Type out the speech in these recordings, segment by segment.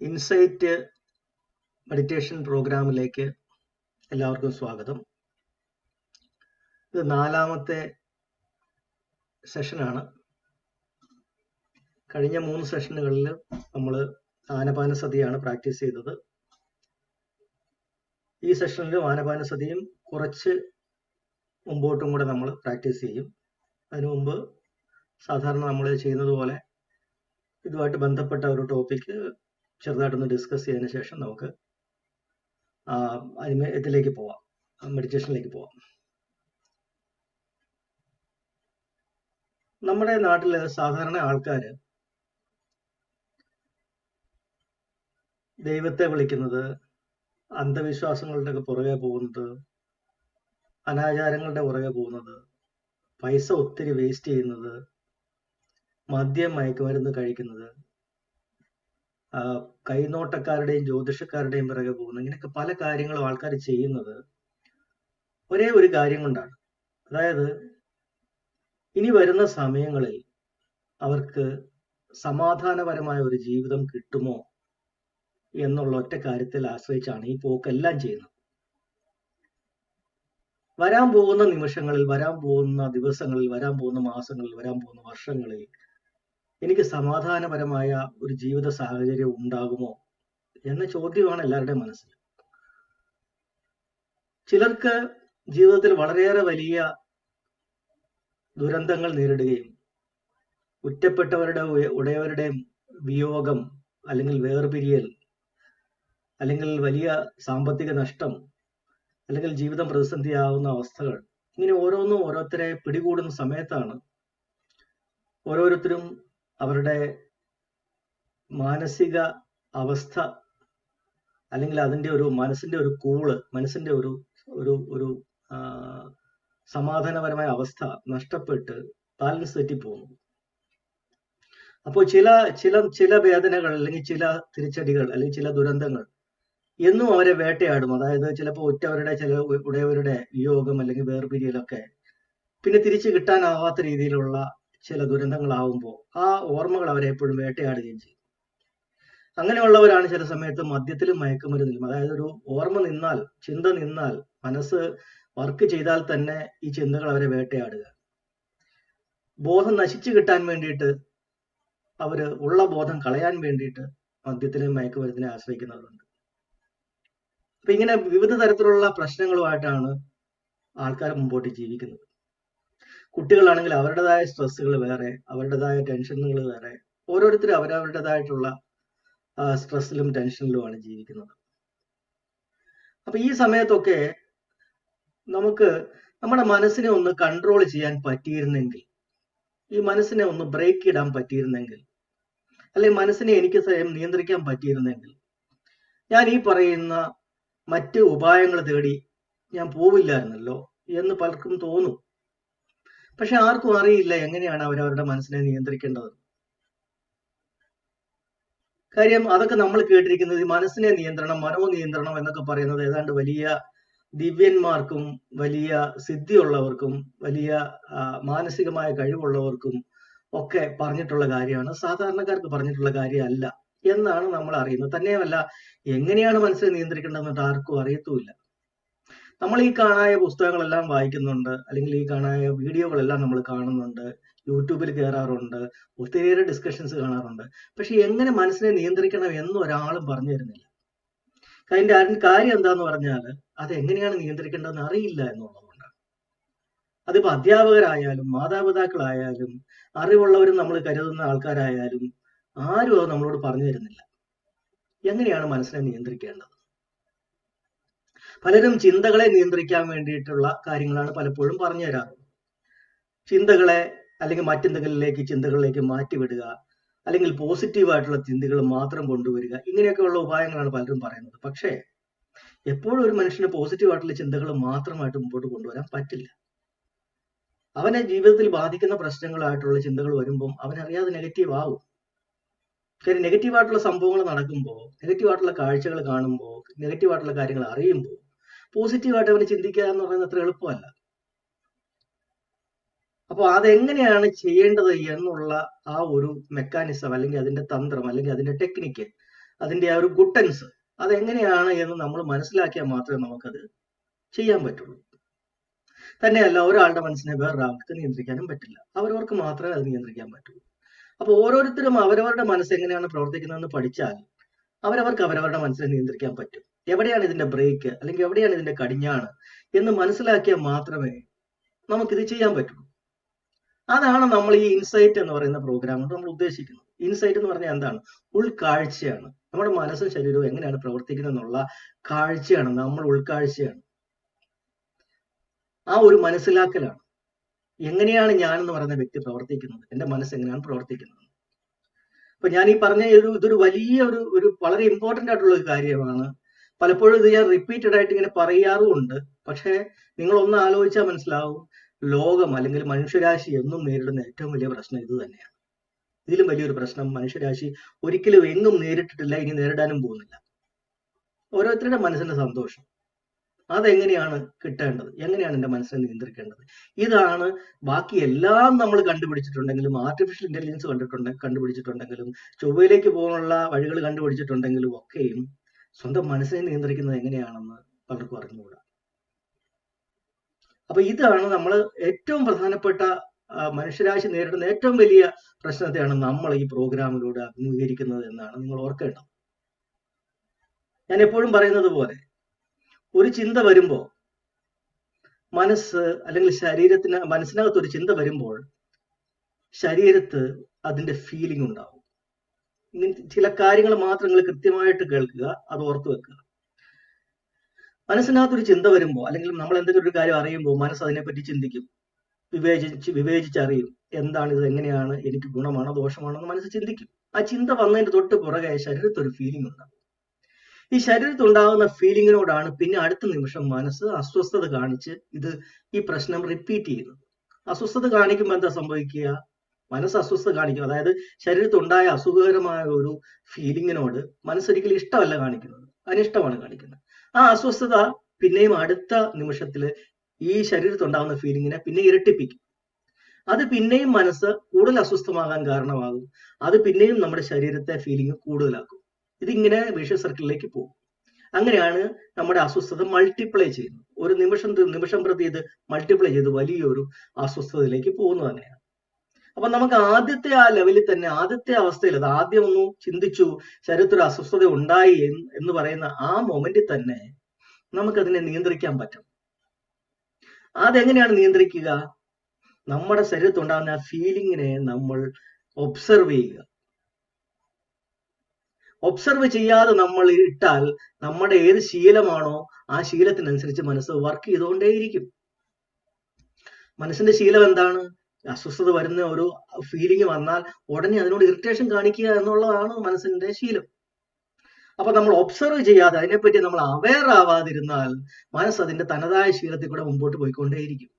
Insight meditation പ്രോഗ്രാമിലേക്ക് എല്ലാവർക്കും സ്വാഗതം. ഇത് 4ാമത്തെ സെഷനാണ്. കഴിഞ്ഞ 3 സെഷനുകളിൽ നമ്മൾ ആനപാനസതിയാണ് പ്രാക്ടീസ് ചെയ്തത്. ഈ സെഷനിലും ആനപാനസതിയും കുറച്ച് മുമ്പോട്ടും കൂടെ നമ്മൾ പ്രാക്ടീസ് ചെയ്യും. അതിനു മുമ്പ് സാധാരണ നമ്മൾ ചെയ്യുന്നത് പോലെ ഇതുമായിട്ട് ബന്ധപ്പെട്ട ഒരു ടോപ്പിക്ക് ചെറുതായിട്ടൊന്ന് ഡിസ്കസ് ചെയ്തതിന് ശേഷം നമുക്ക് ഇതിലേക്ക് പോവാം, മെഡിറ്റേഷനിലേക്ക് പോവാം. നമ്മുടെ നാട്ടില് സാധാരണ ആൾക്കാര് ദൈവത്തെ വിളിക്കുന്നത്, അന്ധവിശ്വാസങ്ങളുടെ ഒക്കെ പുറകെ പോകുന്നത്, അനാചാരങ്ങളുടെ പുറകെ പോകുന്നത്, പൈസ ഒത്തിരി വേസ്റ്റ് ചെയ്യുന്നത്, മദ്യം മയക്കുമരുന്ന് കഴിക്കുന്നത്, കൈനോട്ടക്കാരുടെയും ജ്യോതിഷക്കാരുടെയും പിറകെ പോകുന്നത്, ഇങ്ങനെയൊക്കെ പല കാര്യങ്ങളും ആൾക്കാർ ചെയ്യുന്നത് ഒരേ ഒരു കാര്യം കൊണ്ടാണ്. അതായത് ഇനി വരുന്ന സമയങ്ങളിൽ അവർക്ക് സമാധാനപരമായ ഒരു ജീവിതം കിട്ടുമോ എന്നുള്ള ഒറ്റ കാര്യത്തിൽ ആശ്രയിച്ചാണ് ഈ പോക്കെല്ലാം ചെയ്യുന്നത്. വരാൻ പോകുന്ന നിമിഷങ്ങളിൽ, വരാൻ പോകുന്ന ദിവസങ്ങളിൽ, വരാൻ പോകുന്ന മാസങ്ങളിൽ, വരാൻ പോകുന്ന വർഷങ്ങളിൽ എനിക്ക് സമാധാനപരമായ ഒരു ജീവിത സാഹചര്യം ഉണ്ടാകുമോ എന്ന ചോദ്യമാണ് എല്ലാവരുടെയും മനസ്സിൽ. ചിലർക്ക് ജീവിതത്തിൽ വളരെയേറെ വലിയ ദുരന്തങ്ങൾ നേരിടുകയും ഉറ്റപ്പെട്ടവരുടെ ഉടയവരുടെയും വിയോഗം അല്ലെങ്കിൽ വേർപിരിയൽ അല്ലെങ്കിൽ വലിയ സാമ്പത്തിക നഷ്ടം അല്ലെങ്കിൽ ജീവിതം പ്രതിസന്ധിയാവുന്ന അവസ്ഥകൾ, ഇങ്ങനെ ഓരോന്നും ഓരോരുത്തരെ പിടികൂടുന്ന സമയത്താണ് ഓരോരുത്തരും അവരുടെ മാനസിക അവസ്ഥ അല്ലെങ്കിൽ അതിൻ്റെ ഒരു മനസ്സിന്റെ ഒരു കൂള്, മനസ്സിന്റെ ഒരു ഒരു ഒരു സമാധാനപരമായ അവസ്ഥ നഷ്ടപ്പെട്ട് ബാലൻസ് തെറ്റിപ്പോകുന്നു. അപ്പോൾ ചില വേദനകൾ അല്ലെങ്കിൽ ചില തിരിച്ചടികൾ അല്ലെങ്കിൽ ചില ദുരന്തങ്ങൾ എന്നും അവരെ വേട്ടയാടും. അതായത് ചിലപ്പോൾ ഉറ്റവരുടെ, ചില ഉടയവരുടെ വിയോഗം അല്ലെങ്കിൽ വേർപിരിയലൊക്കെ പിന്നെ തിരിച്ചു കിട്ടാനാവാത്ത രീതിയിലുള്ള ചില ദുരന്തങ്ങളാവുമ്പോൾ ആ ഓർമ്മകൾ അവരെ എപ്പോഴും വേട്ടയാടുകയും ചെയ്യും. അങ്ങനെയുള്ളവരാണ് ചില സമയത്ത് മദ്യത്തിലും മയക്കുമരുന്നിലും, അതായത് ഒരു ഓർമ്മ നിന്നാൽ, ചിന്ത നിന്നാൽ, മനസ്സ് വർക്ക് ചെയ്താൽ തന്നെ ഈ ചിന്തകൾ അവരെ വേട്ടയാടുക. ബോധം നശിച്ചു കിട്ടാൻ വേണ്ടിയിട്ട് അവര് ഉള്ള ബോധം കളയാൻ വേണ്ടിയിട്ട് മദ്യത്തിലും മയക്കുമരുന്നിനെ ആശ്രയിക്കുന്നവരുണ്ട്. അപ്പൊ ഇങ്ങനെ വിവിധ തരത്തിലുള്ള പ്രശ്നങ്ങളുമായിട്ടാണ് ആൾക്കാർ മുമ്പോട്ട് ജീവിക്കുന്നത്. കുട്ടികളാണെങ്കിൽ അവരുടേതായ സ്ട്രെസ്സുകൾ വേറെ, അവരുടേതായ ടെൻഷനുകൾ വേറെ, ഓരോരുത്തരും അവരവരുടേതായിട്ടുള്ള സ്ട്രെസ്സിലും ടെൻഷനിലുമാണ് ജീവിക്കുന്നത്. അപ്പൊ ഈ സമയത്തൊക്കെ നമുക്ക് നമ്മുടെ മനസ്സിനെ ഒന്ന് കൺട്രോൾ ചെയ്യാൻ പറ്റിയിരുന്നെങ്കിൽ, ഈ മനസ്സിനെ ഒന്ന് ബ്രേക്ക് ഇടാൻ പറ്റിയിരുന്നെങ്കിൽ, അല്ലെങ്കിൽ മനസ്സിനെ എനിക്ക് സ്വയം നിയന്ത്രിക്കാൻ പറ്റിയിരുന്നെങ്കിൽ, ഞാൻ ഈ പറയുന്ന മറ്റ് ഉപായങ്ങൾ തേടി ഞാൻ പോവില്ലായിരുന്നല്ലോ എന്ന് പലർക്കും തോന്നും. പക്ഷെ ആർക്കും അറിയില്ല എങ്ങനെയാണ് അവരവരുടെ മനസ്സിനെ നിയന്ത്രിക്കേണ്ടത്. കാര്യം അതൊക്കെ നമ്മൾ കേട്ടിരിക്കുന്നത്, ഈ മനസ്സിനെ നിയന്ത്രണം, മനോനിയന്ത്രണം എന്നൊക്കെ പറയുന്നത് ഏതാണ്ട് വലിയ ദിവ്യന്മാർക്കും വലിയ സിദ്ധിയുള്ളവർക്കും വലിയ മാനസികമായ കഴിവുള്ളവർക്കും ഒക്കെ പറഞ്ഞിട്ടുള്ള കാര്യമാണ്, സാധാരണക്കാർക്ക് പറഞ്ഞിട്ടുള്ള കാര്യമല്ല എന്നാണ് നമ്മൾ അറിയുന്നത്. തന്നെയുമല്ല, എങ്ങനെയാണ് മനസ്സിനെ നിയന്ത്രിക്കേണ്ടതെന്നിട്ട് ആർക്കും അറിയത്തുമില്ല. നമ്മൾ ഈ കാണായ പുസ്തകങ്ങളെല്ലാം വായിക്കുന്നുണ്ട്, അല്ലെങ്കിൽ ഈ കാണായ വീഡിയോകളെല്ലാം നമ്മൾ കാണുന്നുണ്ട്, യൂട്യൂബിൽ കയറാറുണ്ട്, ഒത്തിരിയേറെ ഡിസ്കഷൻസ് കാണാറുണ്ട്. പക്ഷെ എങ്ങനെ മനസ്സിനെ നിയന്ത്രിക്കണം എന്ന് ഒരാളും പറഞ്ഞു തരുന്നില്ല. അതിന്റെ കാര്യം എന്താന്ന് പറഞ്ഞാൽ അത് എങ്ങനെയാണ് നിയന്ത്രിക്കേണ്ടതെന്ന് അറിയില്ല എന്നുള്ളതുകൊണ്ടാണ്. അതിപ്പോ അധ്യാപകരായാലും മാതാപിതാക്കളായാലും അറിവുള്ളവരും നമ്മൾ കരുതുന്ന ആൾക്കാരായാലും ആരും അത് നമ്മളോട് പറഞ്ഞു തരുന്നില്ല എങ്ങനെയാണ് മനസ്സിനെ നിയന്ത്രിക്കേണ്ടത്. പലരും ചിന്തകളെ നിയന്ത്രിക്കാൻ വേണ്ടിയിട്ടുള്ള കാര്യങ്ങളാണ് പലപ്പോഴും പറഞ്ഞു തരാറുള്ളത്. ചിന്തകളെ അല്ലെങ്കിൽ മറ്റെന്തെങ്കിലേക്ക് ചിന്തകളിലേക്ക് മാറ്റിവിടുക, അല്ലെങ്കിൽ പോസിറ്റീവായിട്ടുള്ള ചിന്തകൾ മാത്രം കൊണ്ടുവരിക, ഇങ്ങനെയൊക്കെയുള്ള ഉപായങ്ങളാണ് പലരും പറയുന്നത്. പക്ഷേ എപ്പോഴും ഒരു മനുഷ്യന് പോസിറ്റീവായിട്ടുള്ള ചിന്തകൾ മാത്രമായിട്ട് മുമ്പോട്ട് കൊണ്ടുവരാൻ പറ്റില്ല. അവനെ ജീവിതത്തിൽ ബാധിക്കുന്ന പ്രശ്നങ്ങളായിട്ടുള്ള ചിന്തകൾ വരുമ്പം അവനറിയാതെ നെഗറ്റീവ് ആവും. കാര്യം നെഗറ്റീവായിട്ടുള്ള സംഭവങ്ങൾ നടക്കുമ്പോൾ, നെഗറ്റീവായിട്ടുള്ള കാഴ്ചകൾ കാണുമ്പോൾ, നെഗറ്റീവായിട്ടുള്ള കാര്യങ്ങൾ അറിയുമ്പോൾ പോസിറ്റീവായിട്ട് അവന് ചിന്തിക്കുക എന്ന് പറയുന്നത് അത്ര എളുപ്പമല്ല. അപ്പോൾ അതെങ്ങനെയാണ് ചെയ്യേണ്ടത് എന്നുള്ള ആ ഒരു മെക്കാനിസം അല്ലെങ്കിൽ അതിന്റെ തന്ത്രം അല്ലെങ്കിൽ അതിന്റെ ടെക്നിക്ക് അതിന്റെ ആ ഒരു ഗുട്ടൻസ് അതെങ്ങനെയാണ് എന്ന് നമ്മൾ മനസ്സിലാക്കിയാൽ മാത്രമേ നമുക്കത് ചെയ്യാൻ പറ്റുള്ളൂ. തന്നെയല്ല, ഒരാളുടെ മനസ്സിനെ വേറൊരാൾക്ക് നിയന്ത്രിക്കാനും പറ്റില്ല. അവരവർക്ക് മാത്രമേ അത് നിയന്ത്രിക്കാൻ പറ്റുള്ളൂ. അപ്പൊ ഓരോരുത്തരും അവരവരുടെ മനസ്സ് എങ്ങനെയാണ് പ്രവർത്തിക്കുന്നതെന്ന് പഠിച്ചാൽ അവരവർക്ക് അവരവരുടെ മനസ്സിനെ നിയന്ത്രിക്കാൻ പറ്റും. എവിടെയാണ് ഇതിന്റെ ബ്രേക്ക് അല്ലെങ്കിൽ എവിടെയാണ് ഇതിന്റെ കടിഞ്ഞാണ് എന്ന് മനസ്സിലാക്കിയാൽ മാത്രമേ നമുക്കിത് ചെയ്യാൻ പറ്റുള്ളൂ. അതാണ് നമ്മൾ ഈ ഇൻസൈറ്റ് എന്ന് പറയുന്ന പ്രോഗ്രാം കൊണ്ട് നമ്മൾ ഉദ്ദേശിക്കുന്നത്. ഇൻസൈറ്റ് എന്ന് പറഞ്ഞാൽ എന്താണ്? ഉൾക്കാഴ്ചയാണ്. നമ്മുടെ മനസ്സും ശരീരവും എങ്ങനെയാണ് പ്രവർത്തിക്കുന്നത് എന്നുള്ള കാഴ്ചയാണ്, നമ്മൾ ഉൾക്കാഴ്ചയാണ്. ആ ഒരു മനസ്സിലാക്കലാണ്. എങ്ങനെയാണ് ഞാൻ എന്ന് പറയുന്ന വ്യക്തി പ്രവർത്തിക്കുന്നത്, എന്റെ മനസ്സ് എങ്ങനെയാണ് പ്രവർത്തിക്കുന്നത്. അപ്പൊ ഞാൻ ഈ പറഞ്ഞ ഇതൊരു വലിയ ഒരു വളരെ ഇമ്പോർട്ടന്റ് ആയിട്ടുള്ള ഒരു കാര്യമാണ്. പലപ്പോഴും ഇത് ഞാൻ റിപ്പീറ്റഡ് ആയിട്ട് ഇങ്ങനെ പറയാറുമുണ്ട്. പക്ഷേ നിങ്ങൾ ഒന്ന് ആലോചിച്ചാൽ മനസ്സിലാവും, ലോകം അല്ലെങ്കിൽ മനുഷ്യരാശി എന്നും നേരിടുന്ന ഏറ്റവും വലിയ പ്രശ്നം ഇത് തന്നെയാണ്. ഇതിലും വലിയൊരു പ്രശ്നം മനുഷ്യരാശി ഒരിക്കലും എങ്ങും നേരിട്ടിട്ടില്ല, ഇനി നേരിടാനും പോകുന്നില്ല. ഓരോരുത്തരുടെ മനസ്സിന്റെ സന്തോഷം അതെങ്ങനെയാണ് കിട്ടേണ്ടത്, എങ്ങനെയാണ് എൻ്റെ മനസ്സിനെ നിയന്ത്രിക്കേണ്ടത്, ഇതാണ്. ബാക്കി എല്ലാം നമ്മൾ കണ്ടുപിടിച്ചിട്ടുണ്ടെങ്കിലും, ആർട്ടിഫിഷ്യൽ ഇന്റലിജൻസ് കണ്ടുപിടിച്ചിട്ടുണ്ടെങ്കിലും, ചൊവ്വയിലേക്ക് പോകാനുള്ള വഴികൾ കണ്ടുപിടിച്ചിട്ടുണ്ടെങ്കിലും ഒക്കെയും സ്വന്തം മനസ്സിനെ നിയന്ത്രിക്കുന്നത് എങ്ങനെയാണെന്ന് പലർക്കും അറിഞ്ഞുകൂടാ. അപ്പൊ ഇതാണ് നമ്മൾ ഏറ്റവും പ്രധാനപ്പെട്ട മനുഷ്യരാശി നേരിടുന്ന ഏറ്റവും വലിയ പ്രശ്നത്തെയാണ് നമ്മൾ ഈ പ്രോഗ്രാമിലൂടെ അഭിമുഖീകരിക്കുന്നത് എന്നാണ് നിങ്ങൾ ഓർക്കേണ്ടത്. ഞാൻ എപ്പോഴും പറയുന്നത് പോലെ, ഒരു ചിന്ത വരുമ്പോൾ മനസ്സ് അല്ലെങ്കിൽ മനസ്സിനകത്ത് ഒരു ചിന്ത വരുമ്പോൾ ശരീരത്ത് അതിന്റെ ഫീലിംഗ് ഉണ്ടാവും. ഇങ്ങനെ ചില കാര്യങ്ങൾ മാത്രം നിങ്ങൾ കൃത്യമായിട്ട് കേൾക്കുക, അത് ഓർത്തു വെക്കുക. മനസ്സിനകത്തൊരു ചിന്ത വരുമ്പോൾ അല്ലെങ്കിൽ നമ്മൾ എന്തെങ്കിലും ഒരു കാര്യം അറിയുമ്പോൾ മനസ്സ് അതിനെപ്പറ്റി ചിന്തിക്കും, വിവേചിച്ചറിയും. എന്താണ് ഇത്, എങ്ങനെയാണ്, എനിക്ക് ഗുണമാണോ ദോഷമാണോ എന്ന് മനസ്സ് ചിന്തിക്കും. ആ ചിന്ത വന്നതിന്റെ തൊട്ട് പുറകെ ശരീരത്ത് ഒരു ഫീലിംഗ് ഉണ്ടാവും. ഈ ശരീരത്തുണ്ടാകുന്ന ഫീലിങ്ങിനോടാണ് പിന്നെ അടുത്ത നിമിഷം മനസ്സ് അസ്വസ്ഥത കാണിച്ച് ഈ പ്രശ്നം റിപ്പീറ്റ് ചെയ്യുന്നത്. അസ്വസ്ഥത കാണിക്കുമ്പോൾ എന്താ സംഭവിക്കുക? മനസ്സ് അസ്വസ്ഥത കാണിക്കും. അതായത് ശരീരത്തുണ്ടായ അസുഖകരമായ ഒരു ഫീലിങ്ങിനോട് മനസ്സൊരിക്കലും ഇഷ്ടമല്ല കാണിക്കുന്നത്, അനിഷ്ടമാണ് കാണിക്കുന്നത്. ആ അസ്വസ്ഥത പിന്നെയും അടുത്ത നിമിഷത്തില് ഈ ശരീരത്തുണ്ടാകുന്ന ഫീലിങ്ങിനെ പിന്നെ ഇരട്ടിപ്പിക്കും. അത് പിന്നെയും മനസ്സ് കൂടുതൽ അസ്വസ്ഥമാകാൻ കാരണമാകും. അത് പിന്നെയും നമ്മുടെ ശരീരത്തെ ഫീലിംഗ് കൂടുതലാക്കും. ഇതിങ്ങനെ വിഷ സർക്കിളിലേക്ക് പോകും. അങ്ങനെയാണ് നമ്മുടെ അസ്വസ്ഥത മൾട്ടിപ്ലൈ ചെയ്യുന്നത്. ഒരു നിമിഷം പ്രതി ഇത് മൾട്ടിപ്ലൈ ചെയ്ത് വലിയൊരു അസ്വസ്ഥതയിലേക്ക് പോകുന്നത് തന്നെയാണ്. അപ്പൊ നമുക്ക് ആദ്യത്തെ ആ ലെവലിൽ തന്നെ, ആദ്യത്തെ അവസ്ഥയിൽ, അത് ആദ്യം ഒന്ന് ചിന്തിച്ചു ശരീരത്തിൽ അസ്വസ്ഥത ഉണ്ടായി എന്ന് പറയുന്ന ആ മൊമെന്റിൽ തന്നെ നമുക്കതിനെ നിയന്ത്രിക്കാൻ പറ്റും. അതെങ്ങനെയാണ് നിയന്ത്രിക്കുക? നമ്മുടെ ശരീരത്തുണ്ടാകുന്ന ആ ഫീലിങ്ങിനെ നമ്മൾ ഒബ്സർവ് ചെയ്യുക. ഒബ്സർവ് ചെയ്യാതെ നമ്മൾ ഇട്ടാൽ നമ്മുടെ ഏത് ശീലമാണോ ആ ശീലത്തിനനുസരിച്ച് മനസ്സ് വർക്ക് ചെയ്തുകൊണ്ടേയിരിക്കും. മനസ്സിന്റെ ശീലം എന്താണ്? അസ്വസ്ഥത വരുന്ന ഒരു ഫീലിംഗ് വന്നാൽ ഉടനെ അതിനോട് ഇറിറ്റേഷൻ കാണിക്കുക എന്നുള്ളതാണ് മനസ്സിന്റെ ശീലം. അപ്പൊ നമ്മൾ ഒബ്സർവ് ചെയ്യാതെ, അതിനെപ്പറ്റി നമ്മൾ അവെയർ ആവാതിരുന്നാൽ മനസ്സ് അതിന്റെ തനതായ ശീലത്തിൽ കൂടെ മുമ്പോട്ട് പോയിക്കൊണ്ടേയിരിക്കും.